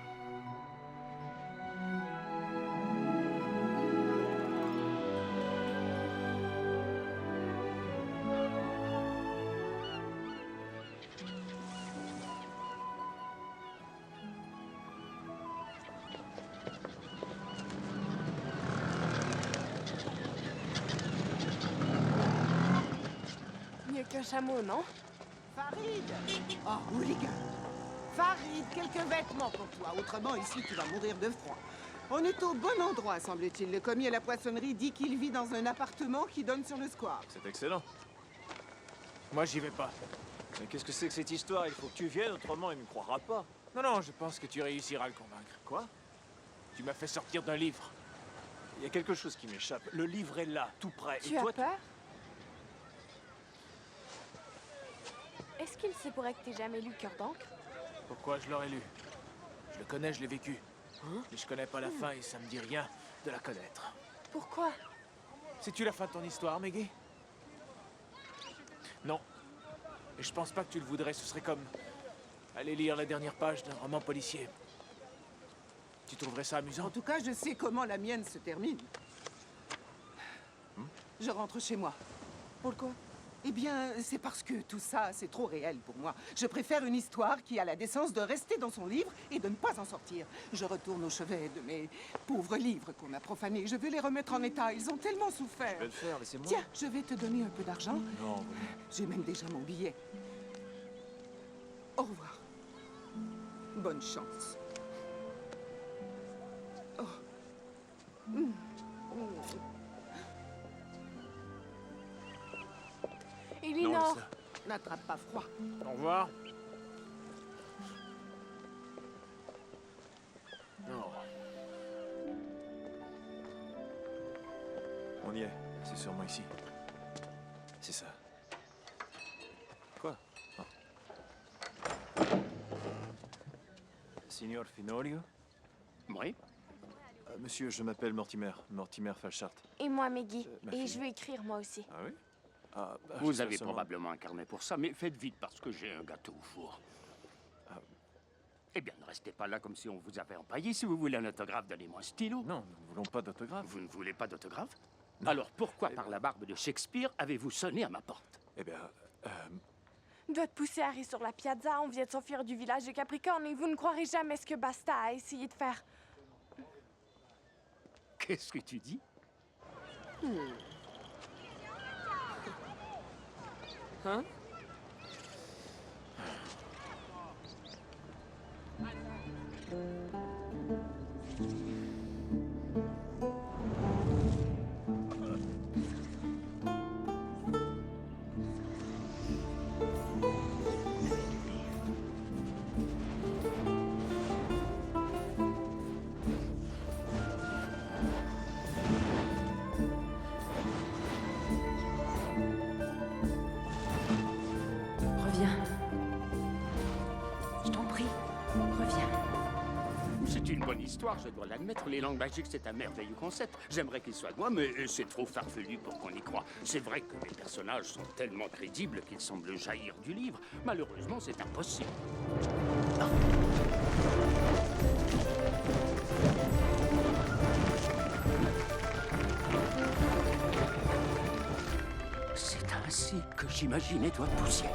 Mieux qu'un chameau, non? Farid! Oh, hooligan! Farid, quelques vêtements pour toi. Autrement, ici, tu vas mourir de froid. On est au bon endroit, semble-t-il. Le commis à la poissonnerie dit qu'il vit dans un appartement qui donne sur le square. C'est excellent. Moi, j'y vais pas. Mais qu'est-ce que c'est que cette histoire? Il faut que tu viennes, autrement il ne me croira pas. Non, non, je pense que tu réussiras à le convaincre. Quoi? Tu m'as fait sortir d'un livre. Il y a quelque chose qui m'échappe. Le livre est là, tout près. Tu Et as toi, peur? Est-ce qu'il se pourrait que t'aies jamais lu Cœur d'encre? Pourquoi je l'aurais lu? Je le connais, je l'ai vécu. Mais je connais pas la fin et ça me dit rien de la connaître. Pourquoi? Sais-tu la fin de ton histoire, Maggie? Non. Et je pense pas que tu le voudrais. Ce serait comme aller lire la dernière page d'un roman policier. Tu trouverais ça amusant? En tout cas, je sais comment la mienne se termine. Je rentre chez moi. Pourquoi? Eh bien, c'est parce que tout ça, c'est trop réel pour moi. Je préfère une histoire qui a la décence de rester dans son livre et de ne pas en sortir. Je retourne au chevet de mes pauvres livres qu'on a profanés. Je veux les remettre en état. Ils ont tellement souffert. je vais le faire, laissez-moi. Tiens, je vais te donner un peu d'argent. Non, J'ai même déjà mon billet. Au revoir. Bonne chance. Oh. Elinor! N'attrape pas froid. Au revoir. Non. on y est. C'est sûrement ici. C'est ça. Quoi? Oh. Signor Finorio? Oui? Monsieur, je m'appelle Mortimer. Mortimer Falchart. Et moi, Maggie. ma Et fille. je veux écrire moi aussi. Ah oui? Ah, bah, Vous je avez sais seulement- probablement un carnet pour ça, mais faites vite parce que j'ai un gâteau au four. Eh bien, ne restez pas là comme si on vous avait empaillé. Si vous voulez un autographe, donnez-moi un stylo. Non, nous ne voulons pas d'autographe. Vous ne voulez pas d'autographe? Alors pourquoi, par la barbe de Shakespeare, avez-vous sonné à ma porte? Eh bien, Doit te pousser Harry sur la piazza. On vient de s'enfuir du village de Capricorne et vous ne croirez jamais ce que Basta a essayé de faire. Qu'est-ce que tu dis? Hein? Reviens. Je t'en prie, reviens. C'est une bonne histoire, je dois l'admettre. Les langues magiques, c'est un merveilleux concept. J'aimerais qu'il soit moi, mais c'est trop farfelu pour qu'on y croie. C'est vrai que les personnages sont tellement crédibles qu'ils semblent jaillir du livre. Malheureusement, c'est impossible. C'est ainsi que j'imaginais toi pousser.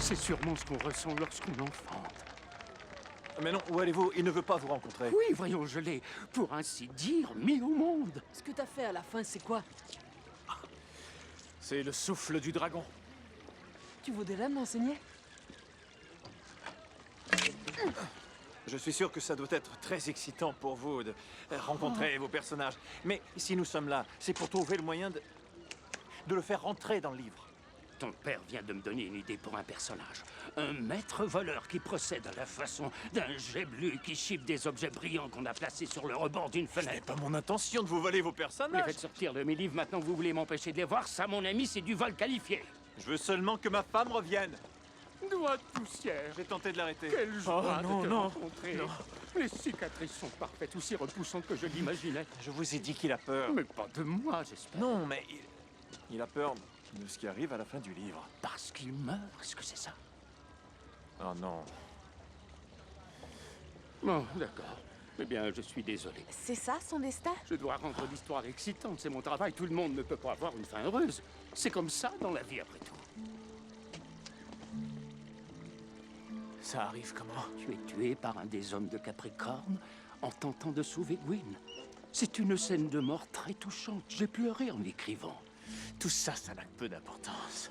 C'est sûrement ce qu'on ressent lorsqu'on enfante. mais non, où allez-vous? Il ne veut pas vous rencontrer. Oui, voyons, je l'ai, pour ainsi dire, mis au monde. Ce que t'as fait à la fin, c'est quoi? C'est le souffle du dragon. Tu voudrais m'enseigner? Je suis sûr que ça doit être très excitant pour vous de rencontrer vos personnages. Mais si nous sommes là, c'est pour trouver le moyen de le faire rentrer dans le livre. Ton père vient de me donner une idée pour un personnage. Un maître voleur qui procède à la façon d'un gébelu qui chiffre des objets brillants qu'on a placés sur le rebord d'une Ce n'est fenêtre. pas mon intention de vous voler vos Vous les personnages. faites sortir de mes livres, maintenant vous voulez m'empêcher de les voir. Ça, mon ami, c'est du vol qualifié. Je veux seulement que ma femme revienne. Doigt de poussière. J'ai tenté de l'arrêter. Quelle joie non, de te non, rencontrer. non. Les cicatrices sont parfaites, aussi repoussantes que je l'imaginais. Je vous ai dit qu'il a peur. Mais pas de moi, j'espère. Non, mais il a peur de ce qui arrive à la fin du livre. Parce qu'il meurt, est-ce que c'est ça? Oh non. Bon, d'accord. Eh bien, je suis désolé. C'est ça, son destin? Je dois rendre l'histoire excitante, c'est mon travail. Tout le monde ne peut pas avoir une fin heureuse. C'est comme ça dans la vie, après tout. Ça arrive comment? Tu es tué par un des hommes de Capricorne en tentant de sauver Gwyn. C'est une scène de mort très touchante. J'ai pleuré en l'écrivant. Tout ça, ça n'a que peu d'importance.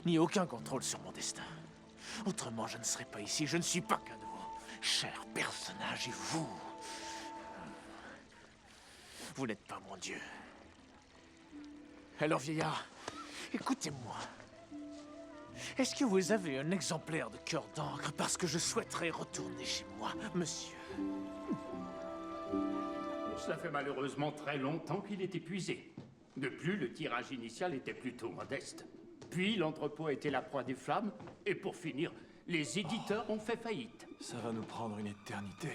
Ni aucun contrôle sur mon destin. Autrement, je ne serais pas ici. Je ne suis pas qu'un de vos chers personnages. Et vous... Vous n'êtes pas mon Dieu. Alors, vieillard, écoutez-moi. Est-ce que vous avez un exemplaire de Cœur d'encre? Parce que je souhaiterais retourner chez moi, monsieur. Cela fait malheureusement très longtemps qu'il est épuisé. De plus, le tirage initial était plutôt modeste. Puis, l'entrepôt a été la proie des flammes. Et pour finir, les éditeurs ont fait faillite. Ça va nous prendre une éternité.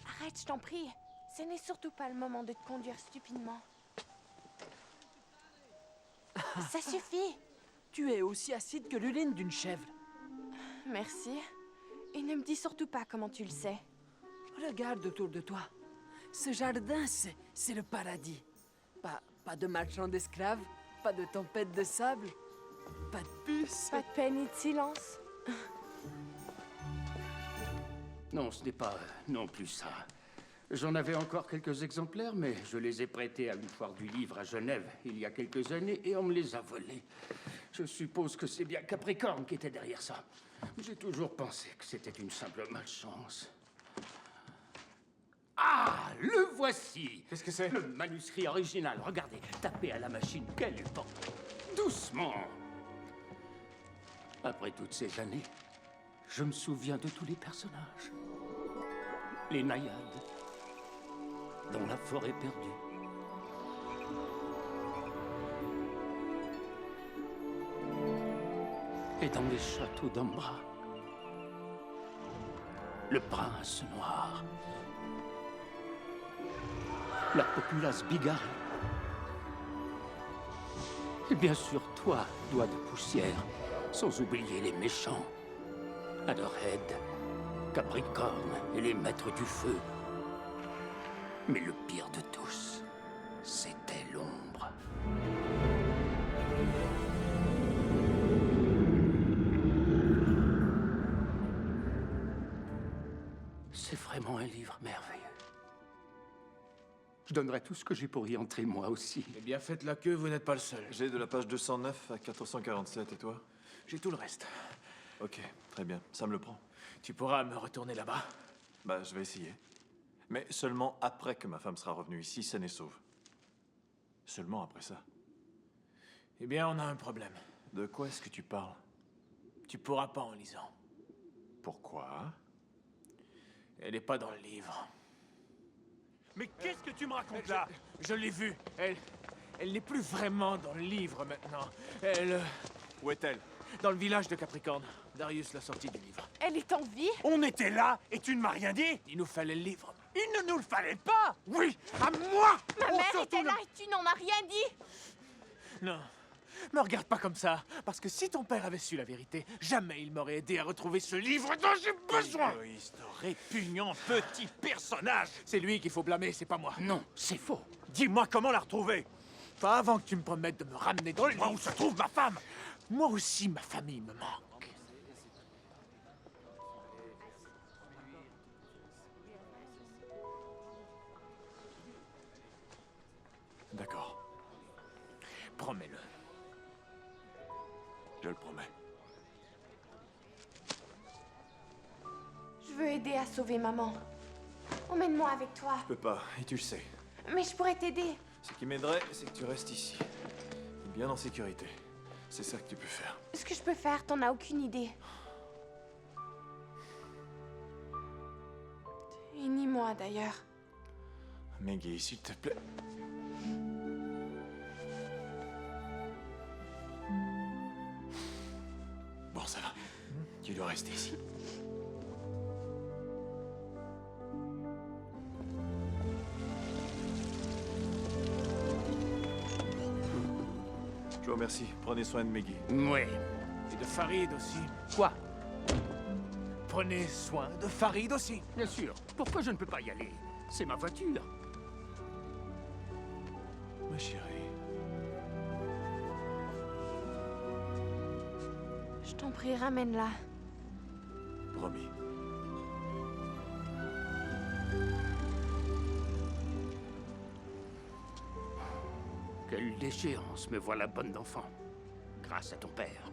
Arrête, je t'en prie. Ce n'est surtout pas le moment de te conduire stupidement. Ça suffit. Tu es aussi acide que l'urine d'une chèvre. Merci. Et ne me dis surtout pas comment tu le sais. Regarde autour de toi. Ce jardin, c'est le paradis. Pas de marchands d'esclaves, pas de tempête de sable, pas de puces. Pas de peine ni de silence. Non, ce n'est pas non plus ça. J'en avais encore quelques exemplaires, mais je les ai prêtés à une foire du livre à Genève il y a quelques années et on me les a volés. Je suppose que c'est bien Capricorne qui était derrière ça. J'ai toujours pensé que c'était une simple malchance. Ah, le voici! Qu'est-ce que c'est? Le manuscrit original. Regardez, tapez à la machine. Quel époque! Doucement! Après toutes ces années, je me souviens de tous les personnages. Les naïades, dans la forêt perdue. Et dans les châteaux d'Ambra. Le prince noir. La populace bigarrée. Et bien sûr, toi, doigt de poussière, sans oublier les méchants. Adorhead, Capricorne et les maîtres du feu. Mais le pire de tous, c'était l'ombre. C'est vraiment un livre merveilleux. Je donnerai tout ce que j'ai pour y entrer, moi aussi. Eh bien, faites la queue, vous n'êtes pas le seul. J'ai de la page 209 à 447, et toi? J'ai tout le reste. Ok, très bien. Ça me le prend. Tu pourras me retourner là-bas? Bah, je vais essayer. Mais seulement après que ma femme sera revenue ici, saine et sauve. Seulement après ça. Eh bien, on a un problème. De quoi est-ce que tu parles? Tu pourras pas en lisant. Pourquoi? Elle n'est pas dans le livre. Mais qu'est-ce que tu me racontes là? Je l'ai vue. Elle n'est plus vraiment dans le livre maintenant. Elle... Où est-elle? Dans le village de Capricorne. Darius l'a sortie du livre. Elle est en vie? On était là et tu ne m'as rien dit? Il nous fallait le livre. Il ne nous le fallait pas? Oui, à moi! Ma Oh, mère surtout était là et tu n'en as rien dit? Non. Me regarde pas comme ça. Parce que si ton père avait su la vérité, jamais il m'aurait aidé à retrouver ce livre dont j'ai besoin. Égoïste, répugnant petit personnage! C'est lui qu'il faut blâmer, c'est pas moi. Non, c'est faux. Dis-moi comment la retrouver! Pas avant que tu me promettes de me ramener dans le Dis-moi où livre. se trouve ma femme! Moi aussi, ma famille me manque. D'accord. Promets-le. Je le promets. Je veux aider à sauver maman. Emmène-moi avec toi. Je peux pas, et tu le sais. Mais je pourrais t'aider. Ce qui m'aiderait, c'est que tu restes ici. Bien en sécurité. C'est ça que tu peux faire. Ce que je peux faire, t'en as aucune idée. Et ni moi, d'ailleurs. Maggie, s'il te plaît. dois rester ici. Je vous remercie. Prenez soin de Meggy. Ouais. Et de Farid aussi. Quoi? Prenez soin de Farid aussi. Bien sûr. Pourquoi je ne peux pas y aller? C'est ma voiture. Ma chérie. Je t'en prie, ramène-la. Promis. Quelle déchéance, me voilà bonne d'enfant. Grâce à ton père.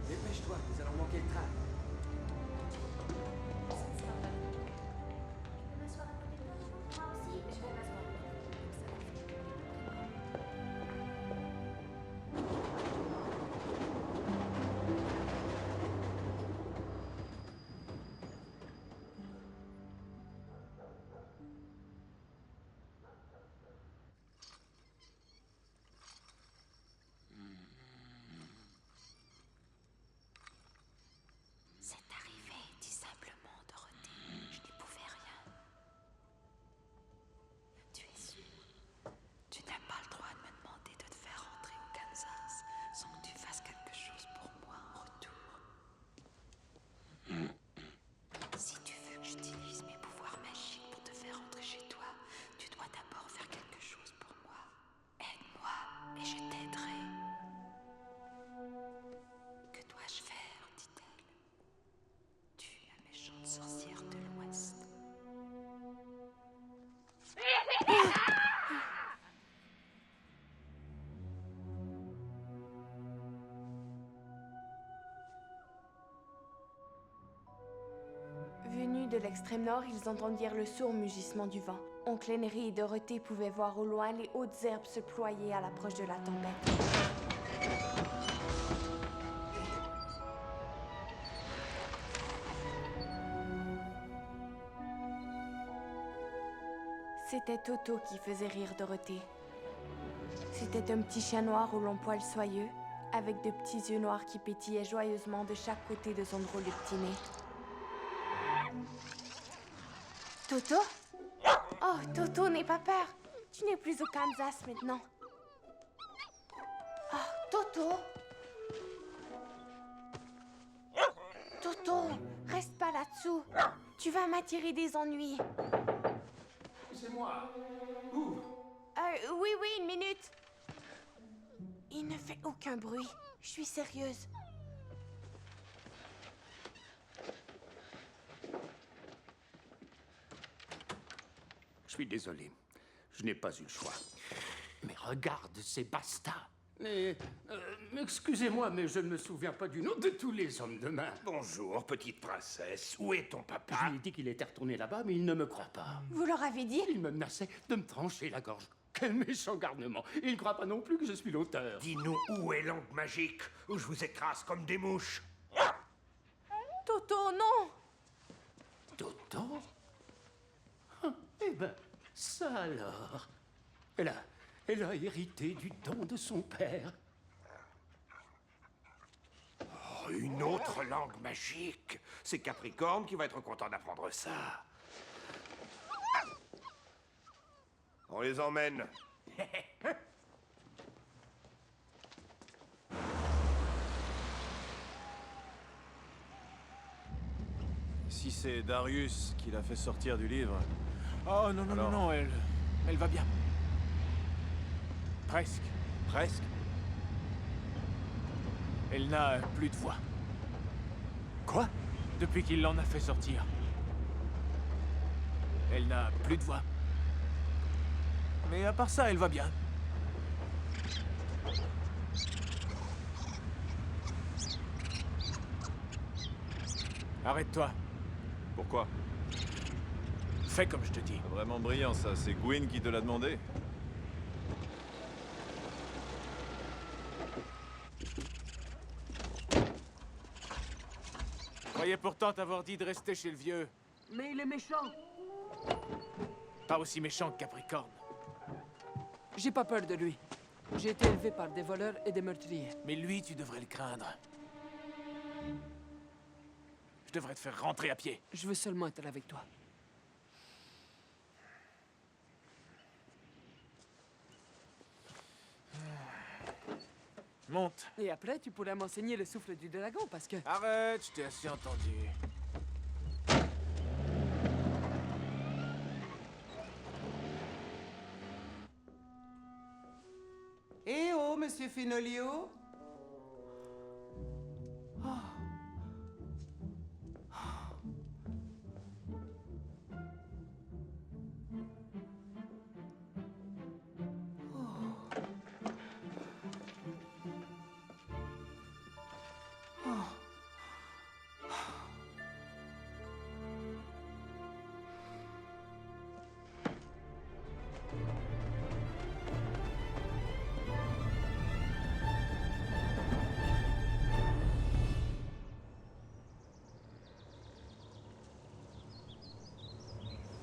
Dépêche-toi, nous allons manquer le train. C'est arrivé, dis simplement, Dorothée. Je n'y pouvais rien. Tu es sûre? Tu n'as pas le droit de me demander de te faire rentrer au Kansas sans que tu fasses quelque chose pour moi en retour. Si tu veux que j'utilise mes pouvoirs magiques pour te faire rentrer chez toi, tu dois d'abord faire quelque chose pour moi. Aide-moi et je t'aiderai. Que dois-je faire, dit-elle. Tue la méchante sorcière de l'Ouest. Venus de l'extrême nord, ils entendirent le sourd mugissement du vent. Oncle Henry et Dorothée pouvaient voir au loin les hautes herbes se ployer à l'approche de la tempête. C'était Toto qui faisait rire Dorothée. C'était un petit chien noir aux longs poils soyeux, avec de petits yeux noirs qui pétillaient joyeusement de chaque côté de son drôle de petit nez. Toto? Oh, Toto, n'aie pas peur. Tu n'es plus au Kansas maintenant. Oh, Toto? Toto, reste pas là-dessous. Tu vas m'attirer des ennuis. C'est moi. Ouvre. Oui, une minute. Il ne fait aucun bruit. Je suis sérieuse. Je suis désolé. Je n'ai pas eu le choix. Mais regarde ces bastards. Mais excusez-moi, mais je ne me souviens pas du nom de tous les hommes de main. Bonjour, petite princesse. Où est ton papa? Je lui ai dit qu'il était retourné là-bas, mais il ne me croit pas. Vous leur avez dit? Il me menaçait de me trancher la gorge. Quel méchant garnement. Il ne croit pas non plus que je suis l'auteur. Dis-nous où est l'ongle magique, ou je vous écrase comme des mouches. Toto, non! Toto? Eh ben, ça alors. Elle a hérité du don de son père. Oh, une autre langue magique. C'est Capricorne qui va être content d'apprendre ça. On les emmène. Si c'est Darius qui l'a fait sortir du livre... Oh non, non, Alors... non, elle va bien. Presque. Presque? Elle n'a plus de voix. Quoi? Depuis qu'il l'en a fait sortir. Elle n'a plus de voix. Mais à part ça, elle va bien. Arrête-toi. Pourquoi? Fais comme je te dis. C'est vraiment brillant, ça. C'est Gwyn qui te l'a demandé? Je croyais pourtant t'avoir dit de rester chez le vieux. Mais il est méchant. Pas aussi méchant que Capricorne. J'ai pas peur de lui. J'ai été élevé par des voleurs et des meurtriers. Mais lui, tu devrais le craindre. Je devrais te faire rentrer à pied. Je veux seulement être avec toi. Monte. Et après, tu pourrais m'enseigner le souffle du dragon, parce que... Arrête, je t'ai assez entendu. Eh oh, monsieur Fenolio.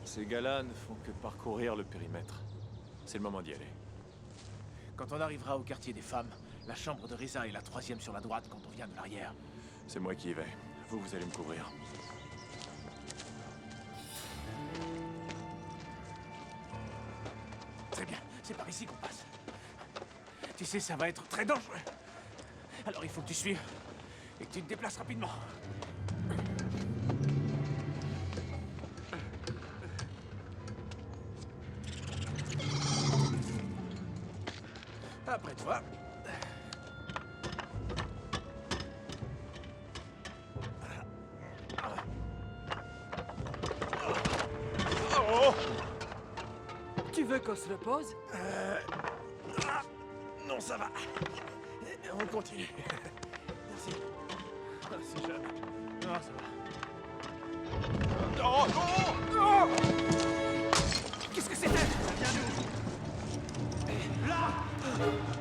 Ces gars-là ne font que parcourir le périmètre. C'est le moment d'y aller. Quand on arrivera au quartier des femmes, la chambre de Reza est la 3e sur la droite quand on vient de l'arrière. C'est moi qui y vais. Vous allez me couvrir. Très bien, c'est par ici qu'on passe. Tu sais, ça va être très dangereux. Alors il faut que tu suives et que tu te déplaces rapidement. Après toi. Tu veux qu'on se repose? Non, ça va. On continue. Merci. Merci, jeune. Non, ça va. Oh, non, non. Qu'est-ce que c'était? Ça vient d'où? Là!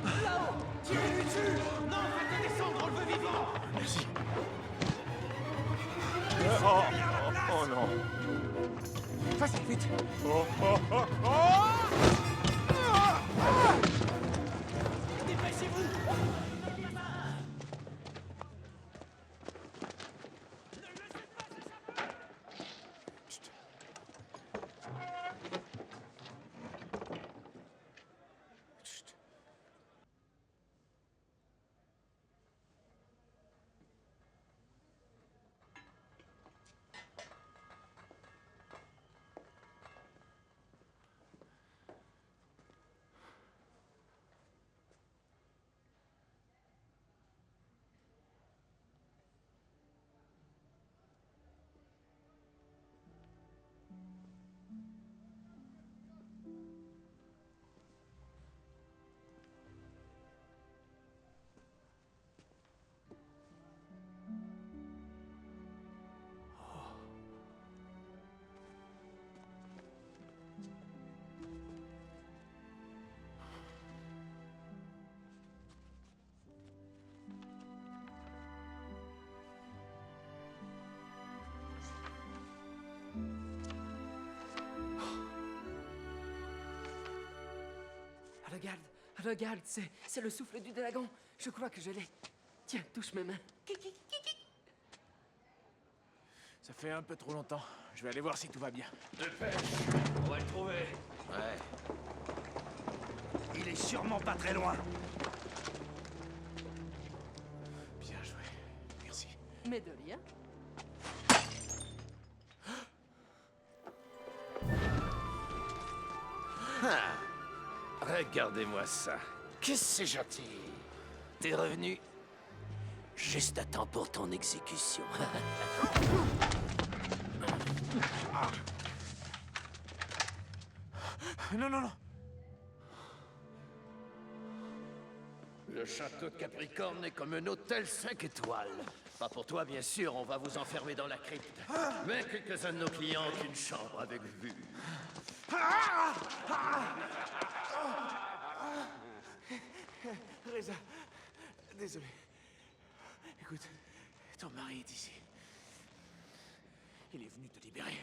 Là-haut! Tirez-lui dessus! Non, faites-le descendre, on le veut vivant! Merci. Oh non. Vas-y, vite! Oh, oh, oh, oh! Dépêchez-vous! Regarde, regarde, c'est le souffle du dragon. Je crois que je l'ai. Tiens, touche mes mains. Ça fait un peu trop longtemps. Je vais aller voir si tout va bien. Dépêche, on va le trouver. Ouais. Il est sûrement pas très loin. Bien joué. Merci. Mais de rien. Ah, regardez-moi ça. Que c'est gentil. T'es revenu juste à temps pour ton exécution. Non, non, non. Le château de Capricorne est comme un hôtel 5 étoiles. Pas pour toi, bien sûr, on va vous enfermer dans la crypte. Mais quelques-uns de nos clients ont une chambre avec vue. Reza, désolé. Écoute, ton mari est ici. Il est venu te libérer.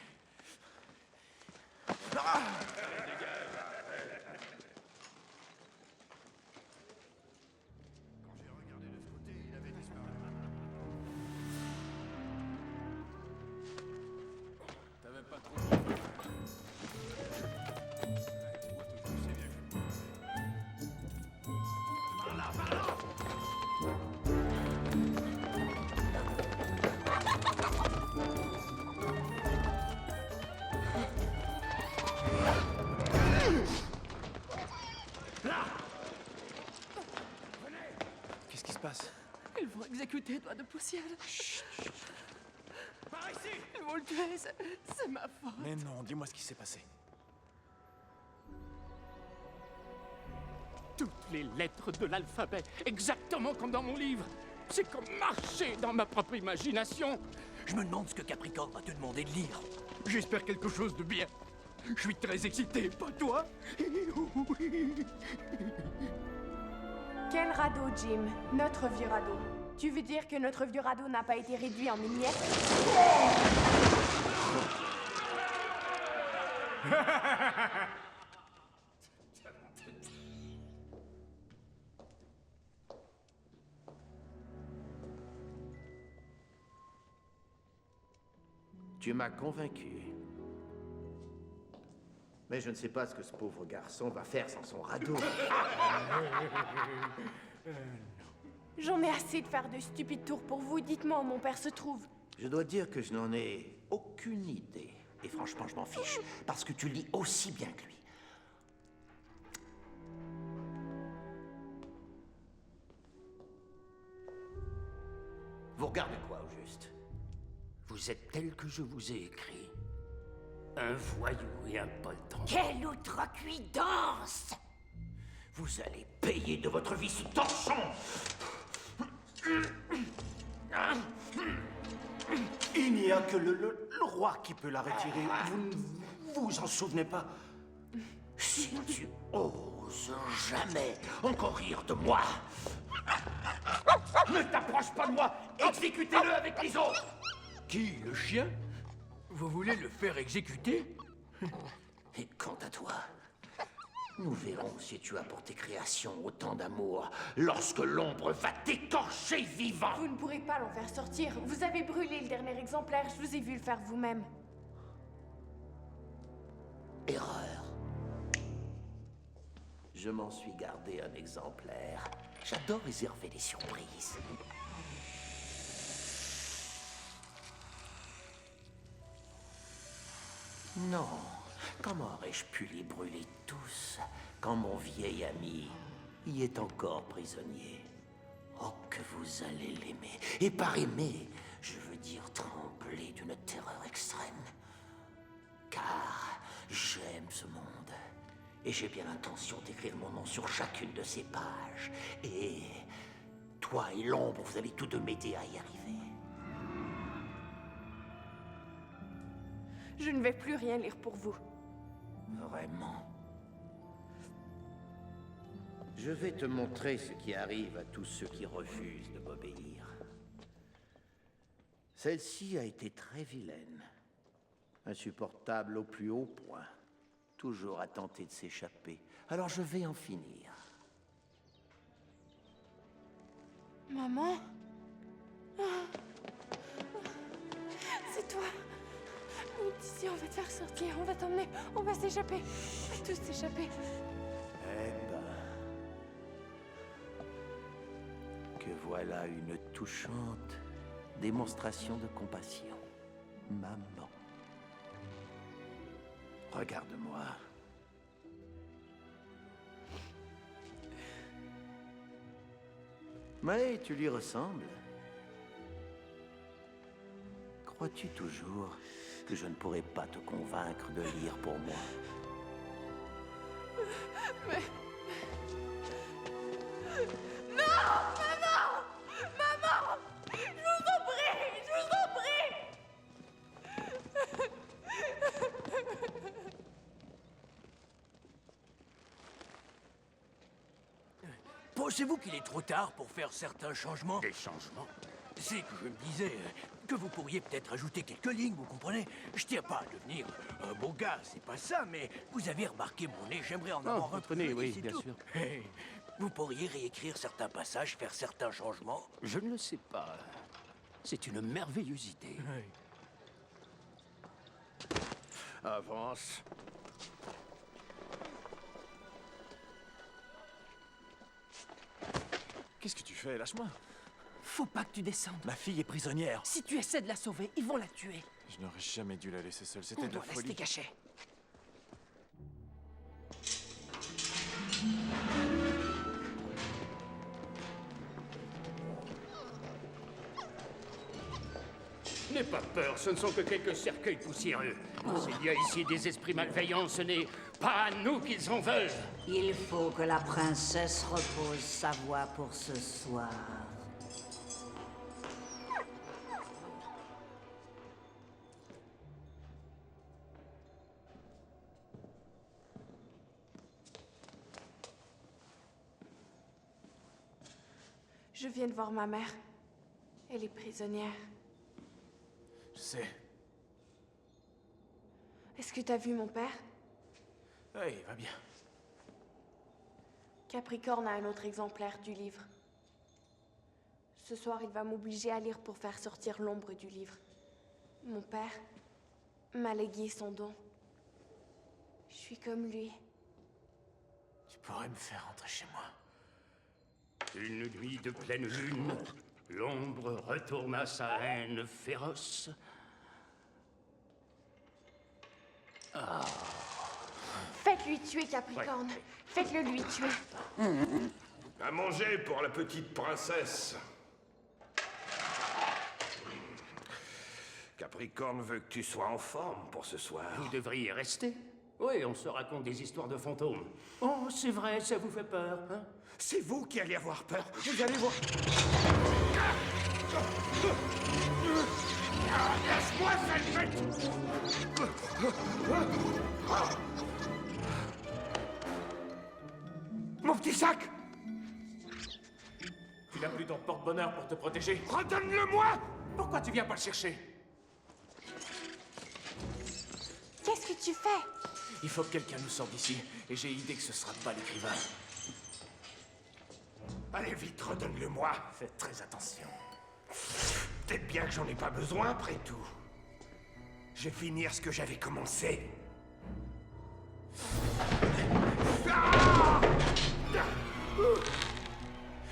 Quand j'ai regardé de ce côté, il avait disparu. T'avais pas trop... Qu'est-ce qui se passe? Ils vont exécuter Doigt de poussière. Chut. Par ici! Ils vont le tuer, c'est ma faute. Mais non, dis-moi ce qui s'est passé. Toutes les lettres de l'alphabet, exactement comme dans mon livre. C'est comme marcher dans ma propre imagination. Je me demande ce que Capricorne va te demander de lire. J'espère quelque chose de bien. Je suis très excité, pas toi? Quel radeau, Jim? Notre vieux radeau. Tu veux dire que notre vieux radeau n'a pas été réduit en miettes? Tu m'as convaincu. Mais je ne sais pas ce que ce pauvre garçon va faire sans son radeau. J'en ai assez de faire de stupides tours pour vous. Dites-moi où mon père se trouve. Je dois dire que je n'en ai aucune idée. Et franchement, je m'en fiche. Parce que tu lis aussi bien que lui. Vous regardez quoi, au juste? Vous êtes tel que je vous ai écrit. Un voyou et un poltron. Quelle outrecuidance! Vous allez payer de votre vie ce torchon! Il n'y a que le roi qui peut la retirer. Vous ne vous en souvenez pas? Si tu oses jamais encore rire de moi, ne t'approche pas de moi! Exécutez-le avec les autres! Qui, le chien? Vous voulez le faire exécuter? Et quant à toi, nous verrons si tu as pour tes créations autant d'amour lorsque l'ombre va t'écorcher vivant. Vous ne pourrez pas l'en faire sortir. Vous avez brûlé le dernier exemplaire. Je vous ai vu le faire vous-même. Erreur. Je m'en suis gardé un exemplaire. J'adore réserver des surprises. Non, comment aurais-je pu les brûler tous quand mon vieil ami y est encore prisonnier? Oh, que vous allez l'aimer. Et par aimer, je veux dire trembler d'une terreur extrême. Car j'aime ce monde. Et j'ai bien l'intention d'écrire mon nom sur chacune de ces pages. Et toi et l'ombre, vous allez tous deux m'aider à y arriver. Je ne vais plus rien lire pour vous. Vraiment? Je vais te montrer ce qui arrive à tous ceux qui refusent de m'obéir. Celle-ci a été très vilaine. Insupportable au plus haut point. Toujours à tenter de s'échapper. Alors je vais en finir. Maman? C'est toi. D'ici, on va te faire sortir, on va t'emmener, on va s'échapper. On va tous s'échapper. Eh ben... Que voilà une touchante démonstration de compassion. Maman. Regarde-moi. Mais tu lui ressembles. Crois-tu toujours que je ne pourrai pas te convaincre de lire pour moi? Mais... Non! Maman! Maman! Je vous en prie! Je vous en prie! Pensez-vous qu'il est trop tard pour faire certains changements? Des changements? C'est que je me disais, que vous pourriez peut-être ajouter quelques lignes, vous comprenez? Je tiens pas à devenir un beau gars, c'est pas ça, mais vous avez remarqué mon nez, j'aimerais en avoir un peu plus, oui, c'est bien tout. sûr. Hey, vous pourriez réécrire certains passages, faire certains changements? Je ne le sais pas. C'est une merveilleuse idée. Avance. Qu'est-ce que tu fais? Lâche-moi. Faut pas que tu descendes. Ma fille est prisonnière. Si tu essaies de la sauver, ils vont la tuer. Je n'aurais jamais dû la laisser seule, c'était On de la doit folie. rester caché. N'aie pas peur, ce ne sont que quelques cercueils poussiéreux. S'il y a ici des esprits malveillants, ce n'est pas à nous qu'ils en veulent. Il faut que la princesse repose sa voix pour ce soir. Je viens de voir ma mère. Elle est prisonnière. Je sais. Est-ce que t'as vu mon père? Oui, va bien. Capricorne a un autre exemplaire du livre. Ce soir, il va m'obliger à lire pour faire sortir l'ombre du livre. Mon père m'a légué son don. Je suis comme lui. Tu pourrais me faire rentrer chez moi. Une nuit de pleine lune, l'ombre retourna sa haine féroce. Ah. Faites-lui tuer, Capricorne. Faites-le lui tuer. À manger pour la petite princesse. Capricorne veut que tu sois en forme pour ce soir. Vous devriez rester. Oui, on se raconte des histoires de fantômes. Oh, c'est vrai, ça vous fait peur, hein? C'est vous qui allez avoir peur. Vous allez voir. Lâche-moi, sale bête! Mon petit sac! Tu n'as plus ton porte-bonheur pour te protéger? Redonne-le-moi! Pourquoi tu viens pas le chercher? Qu'est-ce que tu fais? Il faut que quelqu'un nous sorte d'ici, et j'ai idée que ce sera pas l'écrivain. Allez vite, redonne-le-moi. Faites très attention. Peut-être bien que j'en ai pas besoin après tout. Je vais finir ce que j'avais commencé.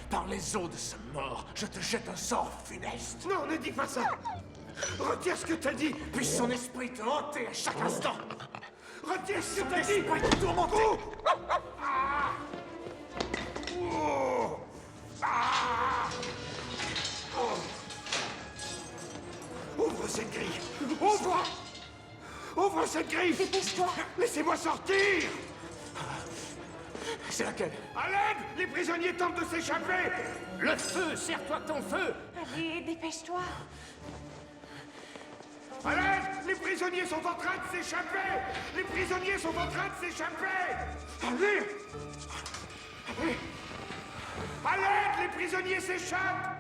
Par les os de ce mort, je te jette un sort funeste. Non, ne dis pas ça. Retire ce que t'as dit. Puisse son esprit te hanter à chaque instant. Retire ce que Son t'as dit. esprit te tourmenter. Oh. Ah. Oh. Ouvre cette grille. Ouvre. Ouvre cette grille. Dépêche-toi. Laissez-moi sortir. C'est laquelle? À l'aide! Les prisonniers tentent de s'échapper. Le feu, serre-toi de ton feu! Allez, dépêche-toi. À l'aide! Les prisonniers sont en train de s'échapper. Les prisonniers sont en train de s'échapper. Allez! Allez! À l'aide! Les prisonniers s'échappent.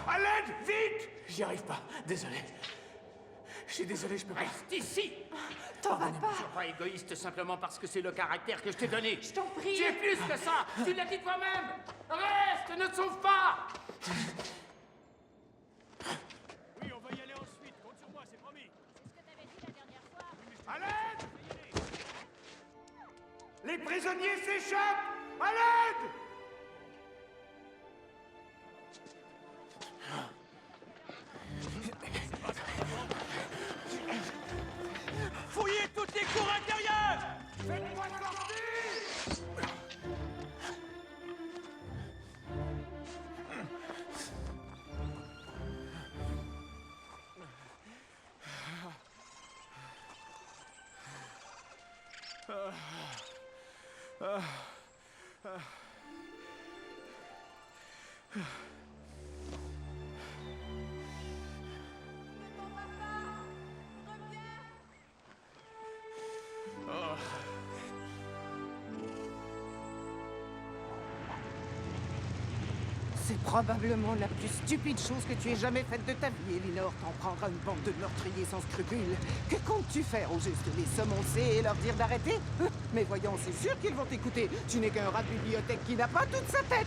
À l'aide! Vite! J'y arrive pas, désolé. Je suis désolé, je peux pas. Reste ici! T'en vas pas. Sois pas égoïste simplement parce que c'est le caractère que je t'ai donné. Je t'en prie. Tu es plus que ça! Tu l'as dit toi-même! Reste! Ne te sauve pas! Oui, on va y aller ensuite. Compte sur moi, c'est promis. C'est ce que t'avais dit la dernière fois. À l'aide! Les prisonniers s'échappent! À l'aide! Fouillez toutes les cours intérieures! Faites-moi sortir! C'est probablement la plus stupide chose que tu aies jamais faite de ta vie, Elinor. T'en prendras une bande de meurtriers sans scrupules. Que comptes-tu faire au juste? Les semoncer et leur dire d'arrêter? Mais voyons, c'est sûr qu'ils vont t'écouter. Tu n'es qu'un rat de bibliothèque qui n'a pas toute sa tête.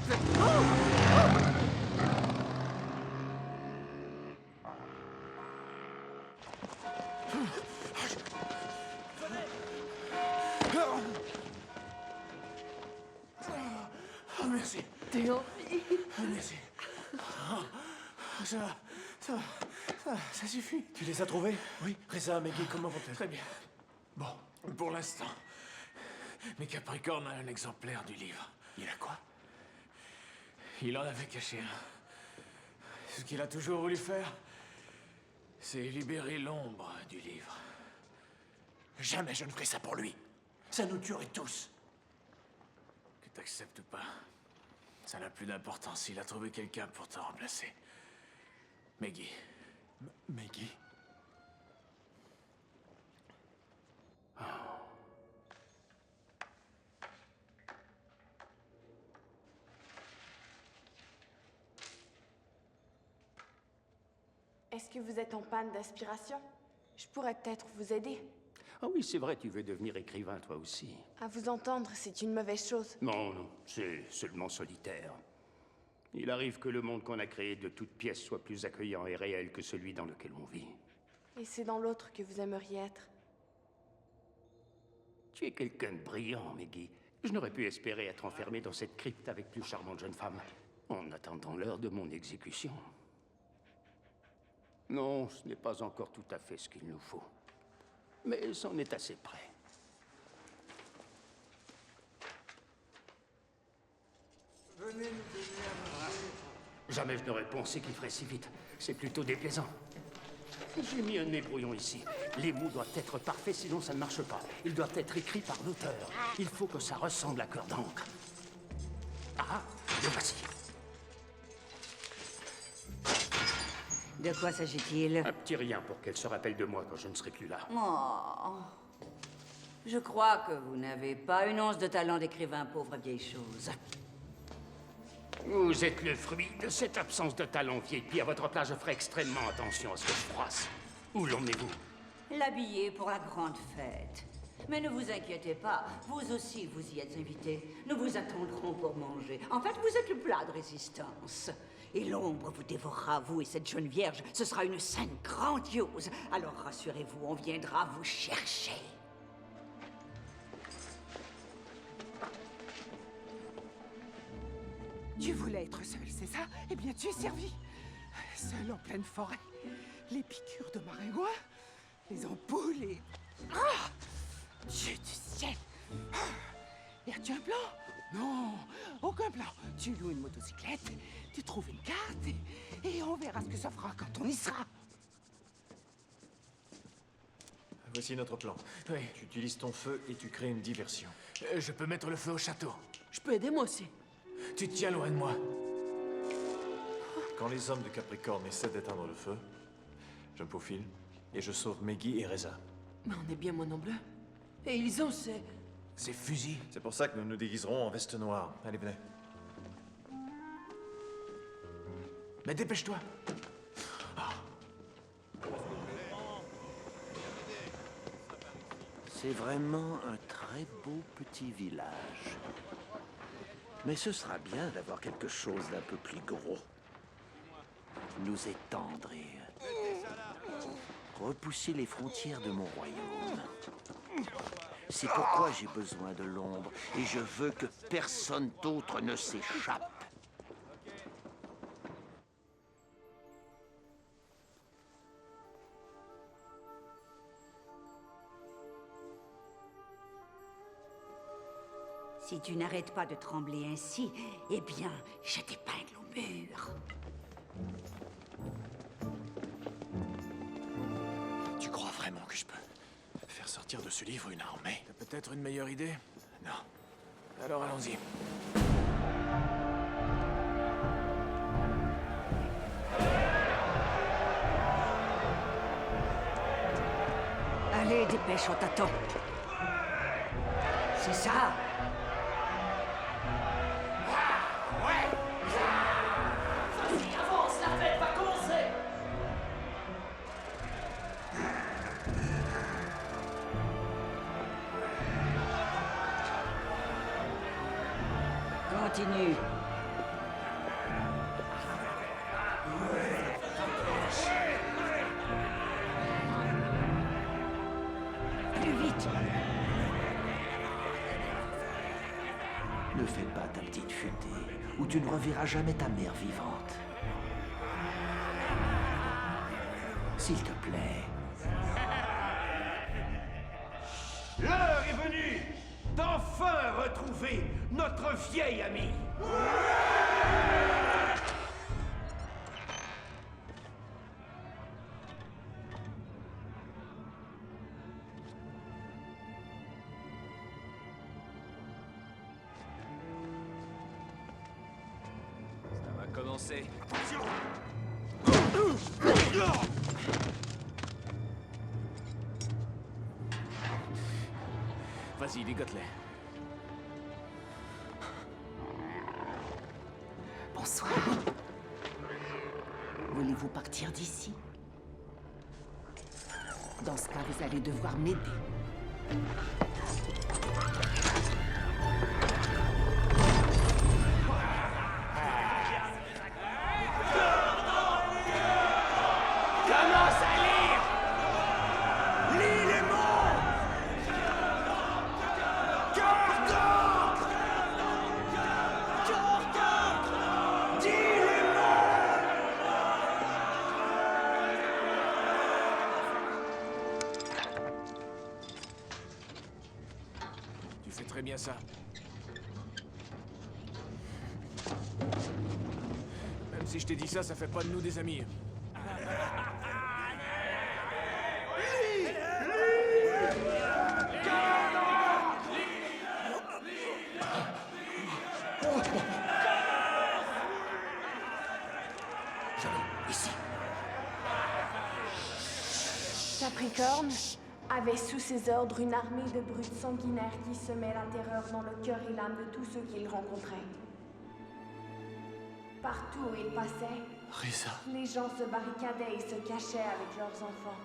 Oh, merci. T'es en vie. Merci. Ça suffit. Tu les as trouvés? Oui. Reza, Maggie, comment vont-elles? Très bien. Bon, pour l'instant. Mais Capricorne a un exemplaire du livre. Il a quoi? Il en avait caché un. Ce qu'il a toujours voulu faire, c'est libérer l'ombre du livre. Jamais je ne ferai ça pour lui. Ça nous tuerait tous. Que t'acceptes pas. Ça n'a plus d'importance. Il a trouvé quelqu'un pour te remplacer. Maggie. Maggie? Est-ce que vous êtes en panne d'inspiration? Je pourrais peut-être vous aider. Ah oui, c'est vrai, tu veux devenir écrivain, toi aussi. À vous entendre, c'est une mauvaise chose. Non, non, c'est seulement solitaire. Il arrive que le monde qu'on a créé de toutes pièces soit plus accueillant et réel que celui dans lequel on vit. Et c'est dans l'autre que vous aimeriez être. Tu es quelqu'un de brillant, Maggie. Je n'aurais pu espérer être enfermé dans cette crypte avec plus charmante jeune femme, en attendant l'heure de mon exécution. Non, ce n'est pas encore tout à fait ce qu'il nous faut. Mais c'en est assez près. Venez nous donner à manger. Jamais je n'aurais pensé qu'il ferait si vite. C'est plutôt déplaisant. J'ai mis un nez brouillon ici. Les mots doivent être parfaits, sinon ça ne marche pas. Ils doivent être écrits par l'auteur. Il faut que ça ressemble à cœur d'encre. Ah, le voici. De quoi s'agit-il? Un petit rien pour qu'elle se rappelle de moi quand je ne serai plus là. Oh. Je crois que vous n'avez pas une once de talent d'écrivain, pauvre vieille chose. Vous êtes le fruit de cette absence de talent vieille. Puis à votre place, je ferai extrêmement attention à ce que je froisse. Où l'emmenez-vous? L'habiller pour la grande fête. Mais ne vous inquiétez pas, vous aussi vous y êtes invités. Nous vous attendrons pour manger. En fait, vous êtes le plat de résistance. Et l'ombre vous dévorera, vous et cette jeune vierge. Ce sera une scène grandiose. Alors rassurez-vous, on viendra vous chercher. Tu voulais être seul, c'est ça? Eh bien, tu es servi. Seul en pleine forêt. Les piqûres de maringouin, les ampoules et... Ah! Dieu du ciel! Et as-tu un plan? Non, aucun plan. Tu loues une motocyclette, tu trouves une carte et on verra ce que ça fera quand on y sera. Voici notre plan. Oui. Tu utilises ton feu et tu crées une diversion. Je peux mettre le feu au château. Je peux aider moi aussi. Tu te tiens loin de moi. Quand les hommes de Capricorne essaient d'éteindre le feu, je me faufile et je sauve Maggie et Reza. Mais on est bien mon bleu. Et ils ont ces fusils. C'est pour ça que nous nous déguiserons en veste noire. Allez, venez. Mais dépêche-toi. C'est vraiment un très beau petit village. Mais ce sera bien d'avoir quelque chose d'un peu plus gros. Nous étendre et repousser les frontières de mon royaume. C'est pourquoi j'ai besoin de l'ombre et je veux que personne d'autre ne s'échappe. Si tu n'arrêtes pas de trembler ainsi, eh bien, je t'épingle au mur. Tu crois vraiment que je peux faire sortir de ce livre une armée? T'as peut-être une meilleure idée? Non. Alors allons-y. Allez, dépêche, on t'attend. C'est ça. le fais pas, ta petite futée, ou tu ne reverras jamais ta mère vivante. S'il te plaît. L'heure est venue d'enfin retrouver notre vieil ami. Ça va commencer. Attention! Vas-y, ligote-les. Bonsoir. Voulez-vous partir d'ici? Dans ce cas, vous allez devoir m'aider. Commence à lire! Lis les mots! Cœur d'encre! Cœur d'encre! Dis les mots! Tu fais très bien ça. Même si je t'ai dit ça, ça fait pas de nous des amis. Ici. Capricorne avait sous ses ordres une armée de brutes sanguinaires qui semaient la terreur dans le cœur et l'âme de tous ceux qu'il rencontrait. Partout où il passait, Reza. les gens se barricadaient et se cachaient avec leurs enfants.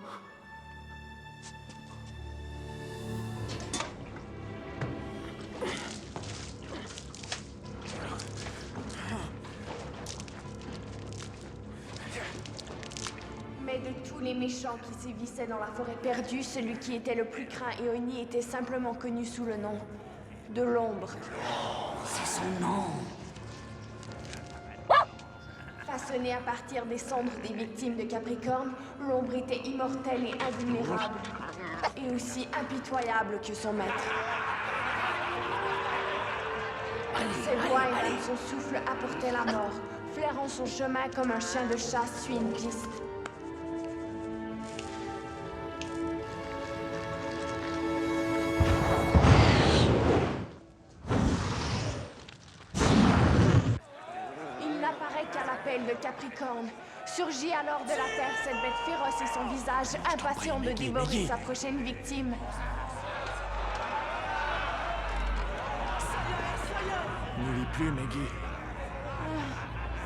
Mais de tous les méchants qui sévissaient dans la forêt perdue, celui qui était le plus craint et honni était simplement connu sous le nom de l'Ombre. C'est son nom. Façonné à partir des cendres des victimes de Capricorne, l'Ombre était immortel et invulnérable, et aussi impitoyable que son maître. Ses voix et même son souffle apportaient la mort, flairant son chemin comme un chien de chasse suit une piste. Il n'apparaît qu'à l'appel de Capricorne. Surgit alors de la terre cette bête féroce et son visage impatient de dévorer sa prochaine victime. Ne lis plus, Maggie.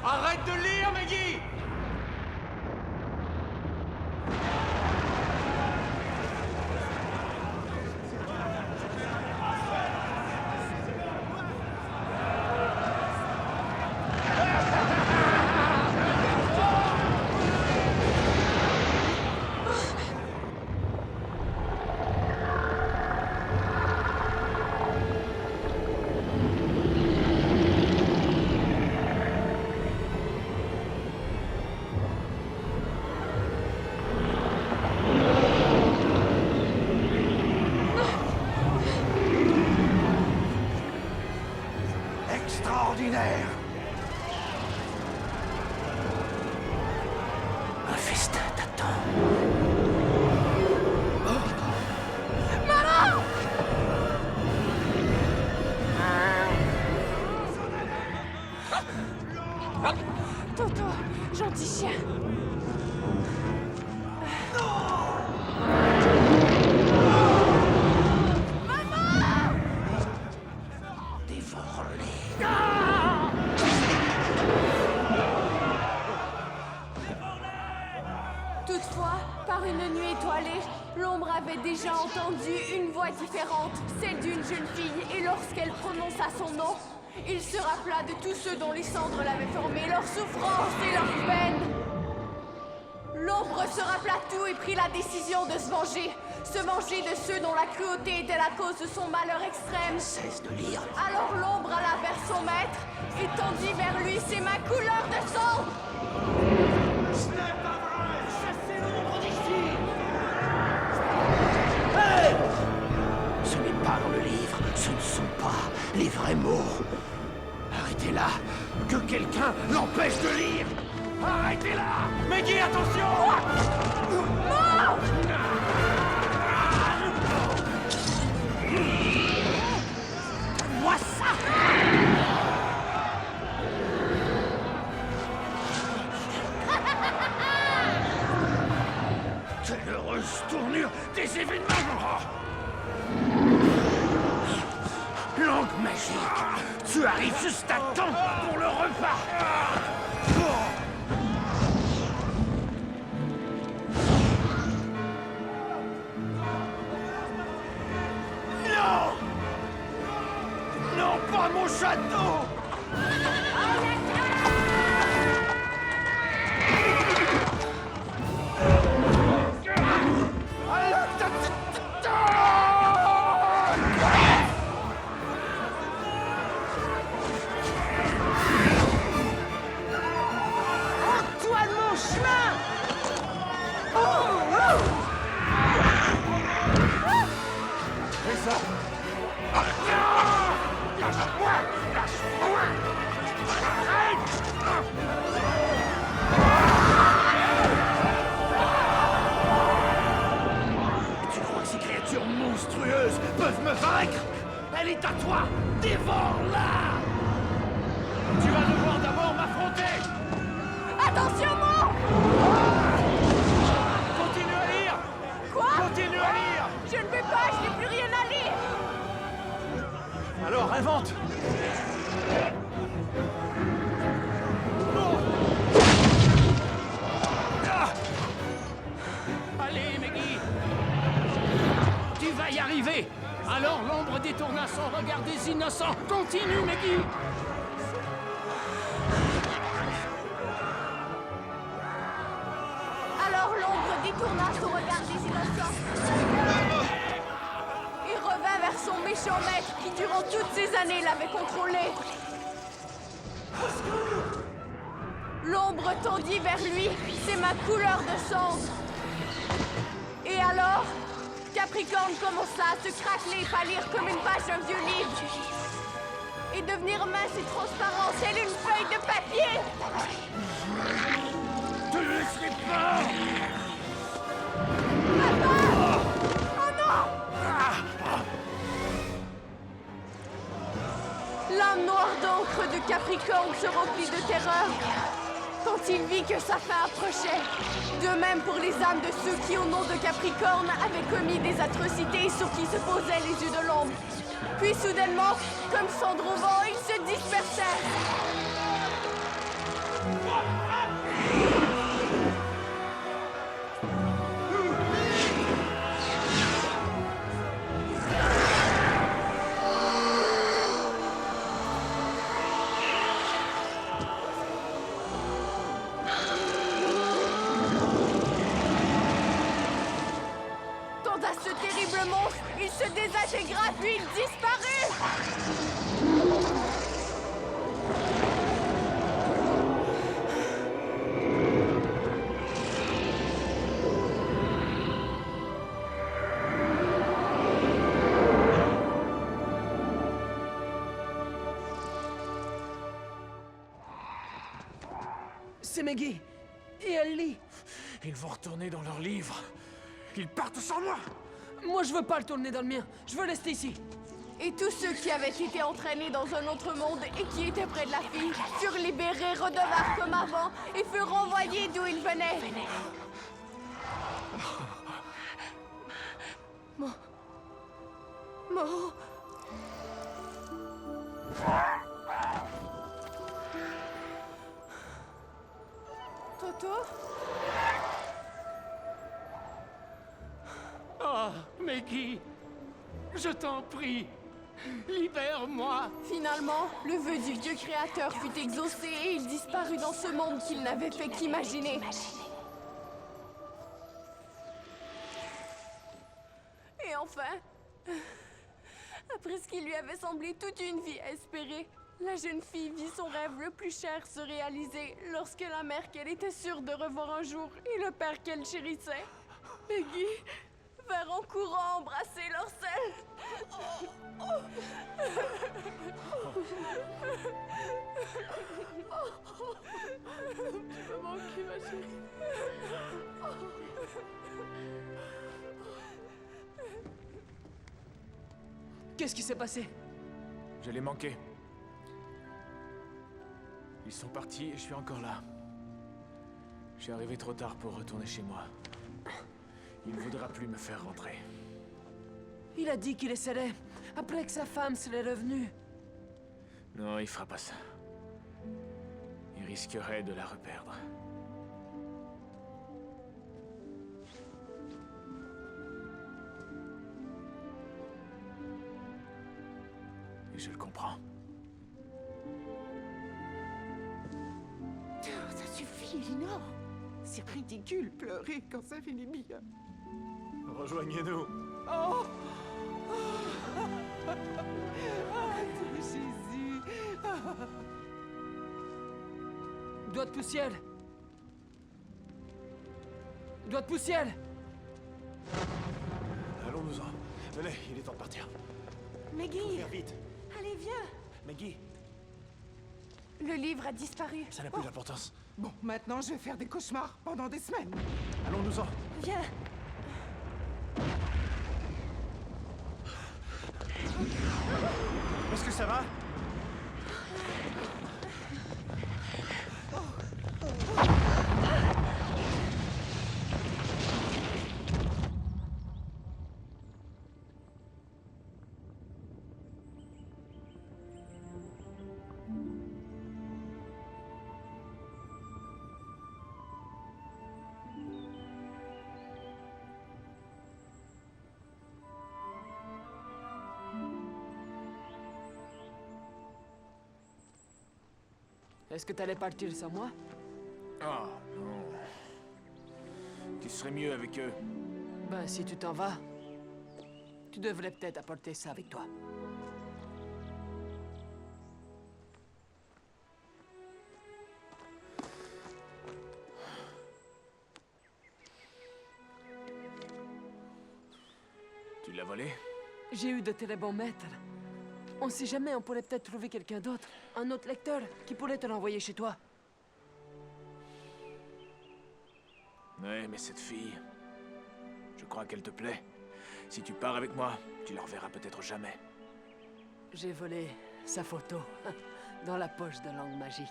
Arrête de lire, Maggie! Extraordinaire! Un festin t'attend. Maman! Toto, gentil chien. Dévore-les. Toutefois, par une nuit étoilée, l'Ombre avait déjà entendu une voix différente, celle d'une jeune fille, et lorsqu'elle prononça son nom, il se rappela de tous ceux dont les cendres l'avaient formé, leurs souffrances et leurs peines. L'Ombre se rappela tout et prit la décision de se venger. se venger de ceux dont la cruauté était la cause de son malheur extrême. Cesse de lire. Alors l'ombre alla vers son maître et tendit vers lui ses mains couleur de sang. Ce n'est pas vrai! Chassez l'ombre d'ici! Hey! Ce n'est pas dans le livre, ce ne sont pas les vrais mots. Arrêtez-la, que quelqu'un l'empêche de lire. Arrêtez-la! Maggie, attention! Mort! Donne-moi ça! Quelle heureuse tournure des événements! Langue magique! Tu arrives juste à temps pour le repas! Non! Non, pas mon château! Toi de mon chemin! Fais ça! Lâche-moi! Lâche-moi! Arrête! Tu crois que ces créatures monstrueuses peuvent me vaincre? Elle est à toi! Dévore-la! Tu vas devoir d'abord m'affronter! Attention, Mo! Continue à lire! Quoi? Continue à lire! Je ne peux pas, je n'ai plus rien à lire! Alors, invente! Allez, Maggie! Tu vas y arriver! Alors l'ombre détourna son regard des innocents. Continue, Maggie! Alors l'ombre détourna son regard des innocents et revint vers son méchant maître qui durant toutes ces années l'avait contrôlé. L'ombre tendit vers lui ses mains couleur de sang. Et alors, Capricorne commença à se craqueler et pâlir comme une page d'un vieux livre et devenir mince et transparent, telle une feuille de papier. Te laisserai pas! Papa! Oh non! L'âme noire d'encre de Capricorne se remplit de terreur quand il vit que sa fin approchait. De même pour les âmes de ceux qui, au nom de Capricorne, avaient commis des atrocités sur qui se posaient les yeux de l'ombre. Puis soudainement, comme cendre au vent, ils se dispersèrent. Quant à ce terrible monstre, il se désintégra puis il disparut. C'est Maggie. Et elle lit. Ils vont retourner dans leur livre. Ils partent sans moi! Moi, je veux pas le tourner dans le mien. Je veux rester ici. Et tous ceux qui avaient été entraînés dans un autre monde et qui étaient près de la fille furent libérés, redevinrent comme avant et furent renvoyés d'où ils venaient. Mo. Toto? Oh, Maggie! Je t'en prie! Libère-moi! Finalement, le vœu du Dieu créateur fut exaucé et il disparut dans ce monde qu'il n'avait fait qu'imaginer. enfin! Après ce qui lui avait semblé toute une vie à espérer, la jeune fille vit son rêve le plus cher se réaliser lorsque la mère qu'elle était sûre de revoir un jour et le père qu'elle chérissait, Peggy, vinrent en courant embrasser leur sel. Tu m'as manqué, ma chérie. Qu'est-ce qui s'est passé? Je l'ai manqué. Ils sont partis et je suis encore là. Je suis arrivé trop tard pour retourner chez moi. Il ne voudra plus me faire rentrer. Il a dit qu'il essaierait, après que sa femme serait revenue. Non, il fera pas ça. Il risquerait de la reperdre. Et je le comprends. Ça suffit, Elinor. C'est ridicule, pleurer quand ça finit bien. Rejoignez-nous. Oh, Jésus. Doigt de poussière. Doigt de poussière. Allons-nous-en. Venez, il est temps de partir. Maggie! Faire vite. Allez, viens! Maggie, Le livre a disparu. ça n'a plus d'importance. Bon, maintenant je vais faire des cauchemars pendant des semaines. Allons-nous-en. Viens! Est-ce que ça va? Est-ce que t'allais partir sans moi? Oh non. Tu serais mieux avec eux. Ben, si tu t'en vas, tu devrais peut-être apporter ça avec toi. Tu l'as volé? J'ai eu de très bons maîtres. On sait jamais, on pourrait peut-être trouver quelqu'un d'autre. Un autre lecteur qui pourrait te l'envoyer chez toi. Ouais, mais cette fille... Je crois qu'elle te plaît. Si tu pars avec moi, tu la reverras peut-être jamais. J'ai volé sa photo dans la poche de langue magique.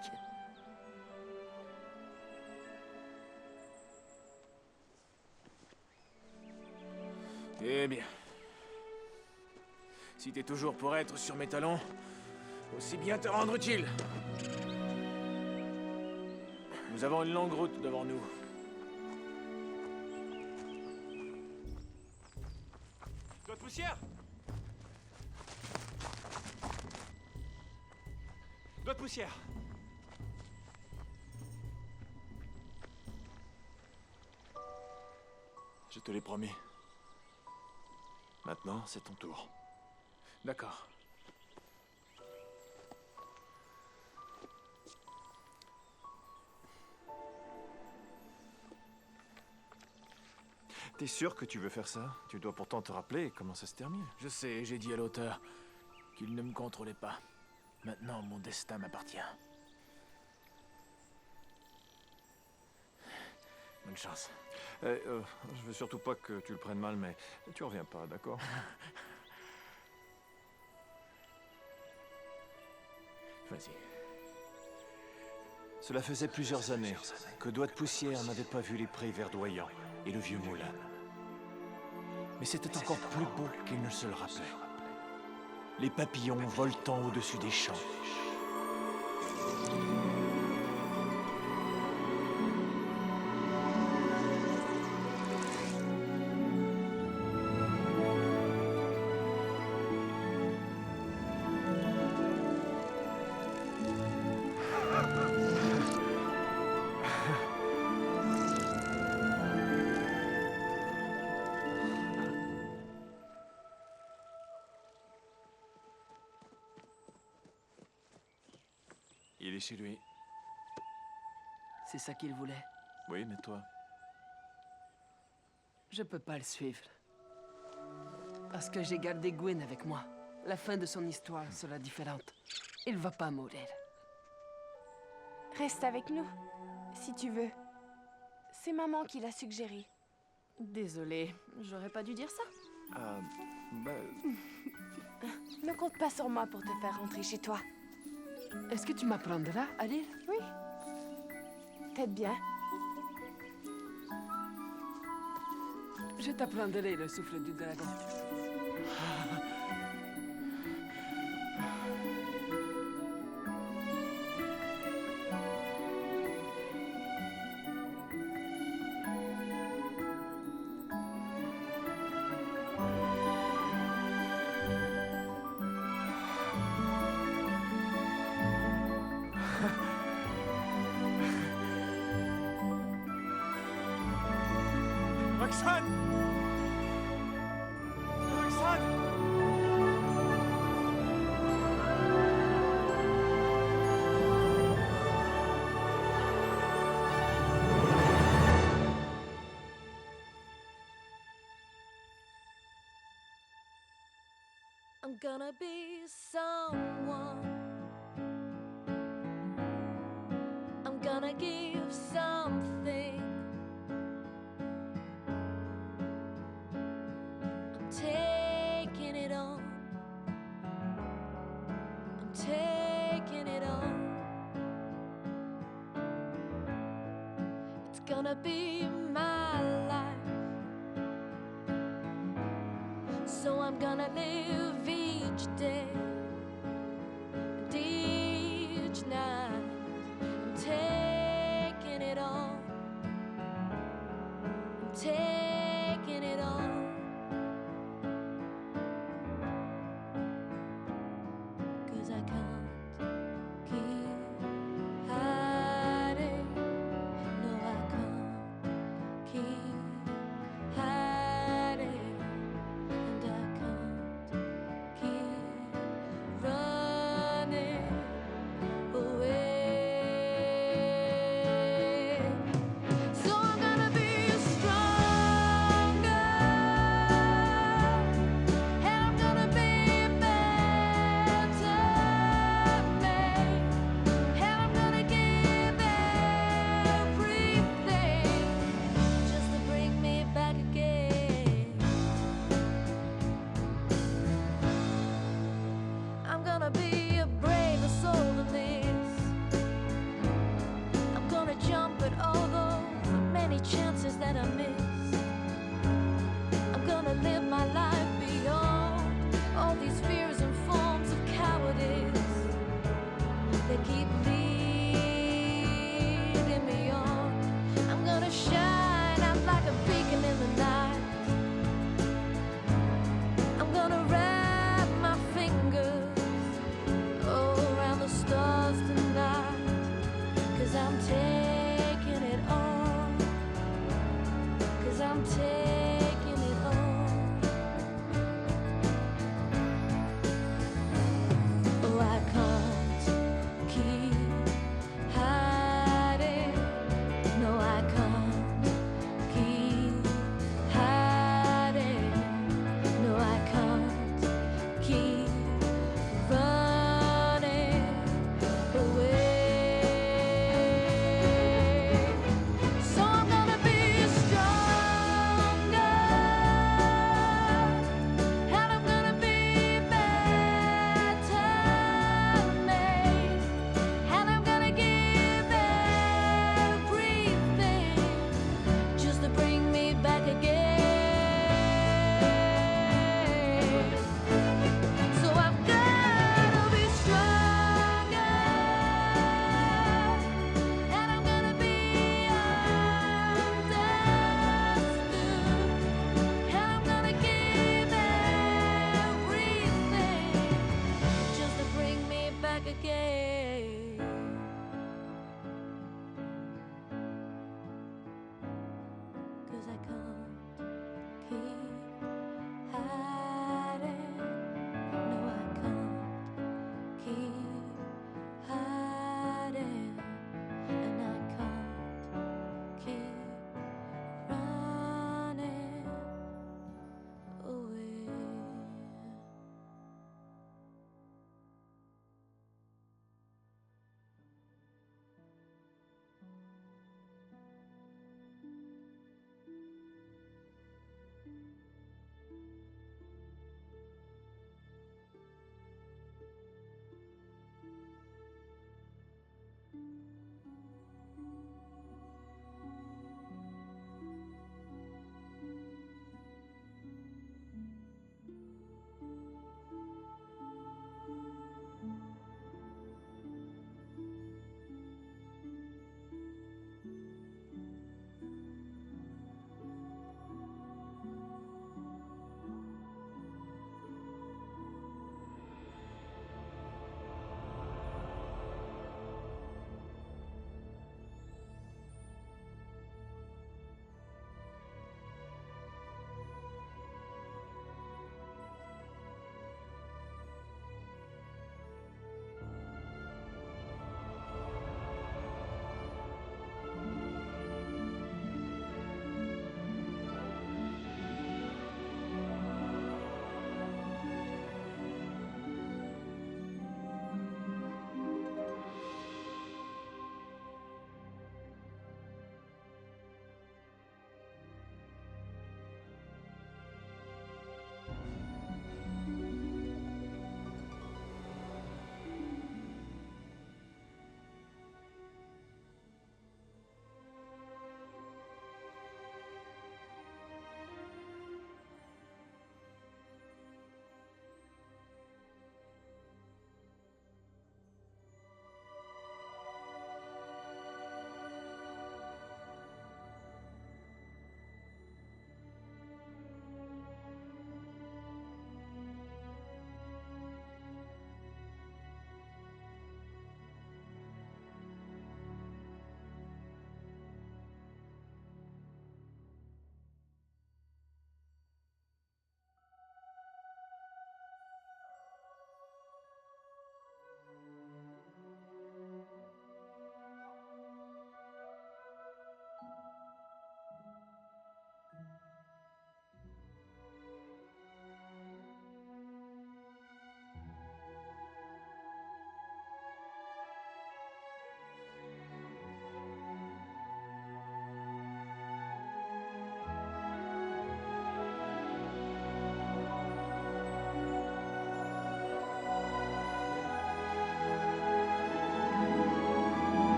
Eh bien... Si t'es toujours pour être sur mes talons, aussi bien te rendre utile. Nous avons une longue route devant nous. Doigt de poussière! Doigt de poussière! Je te l'ai promis. Maintenant, c'est ton tour. D'accord. T'es sûr que tu veux faire ça? Tu dois pourtant te rappeler comment ça se termine. Je sais, j'ai dit à l'auteur qu'il ne me contrôlait pas. Maintenant, mon destin m'appartient. Bonne chance. Je veux surtout pas que tu le prennes mal, mais tu reviens pas, d'accord? Vas-y. Cela faisait plusieurs années que Doigt de poussière n'avait pas vu les prés verdoyants et le vieux moulin. Mais c'était encore plus beau qu'il ne se le rappelait. Les papillons voltant au-dessus des champs. Il est chez lui. C'est ça qu'il voulait. Oui, mais toi? Je peux pas le suivre. Parce que j'ai gardé Gwyn avec moi. La fin de son histoire sera différente. Il va pas mourir. Reste avec nous, si tu veux. C'est maman qui l'a suggéré. Désolée, j'aurais pas dû dire ça. Ne compte pas sur moi pour te faire rentrer chez toi. Est-ce que tu m'apprendras à lire? Oui. T'aides bien. Je t'apprendrai le souffle du dragon. Roxane! Roxane! I'm gonna be someone. I'm gonna give something. I'm taking it on. I'm taking it on. It's gonna be my life. So I'm gonna live each day and each night. I'm taking it on. I'm taking it on. 'Cause I can't keep hiding. No, I can't keep hiding. And I can't keep running away. So I'm gonna be stronger, and I'm gonna be better made, and I'm gonna give everything just to bring me back again. I'm gonna be a braver soul than this. I'm gonna jump at all those many chances that I missed. I'm gonna live my life beyond all these fears and forms of cowardice that keep leading me on. I'm gonna shine out like a beacon in the night. I'm gonna wrap my fingers around the stars tonight. 'Cause I'm taking it on. 'Cause I'm taking it on. Oh, I can't keep hiding. No, I can't keep hiding. No, I can't keep running away. So I'm gonna be stronger, and I'm gonna be better made, and I'm gonna give everything just to bring me back again. So I've gotta be stronger, and I'm gonna be understood, and I'm gonna give everything just to bring me back again. 'Cause I can't keep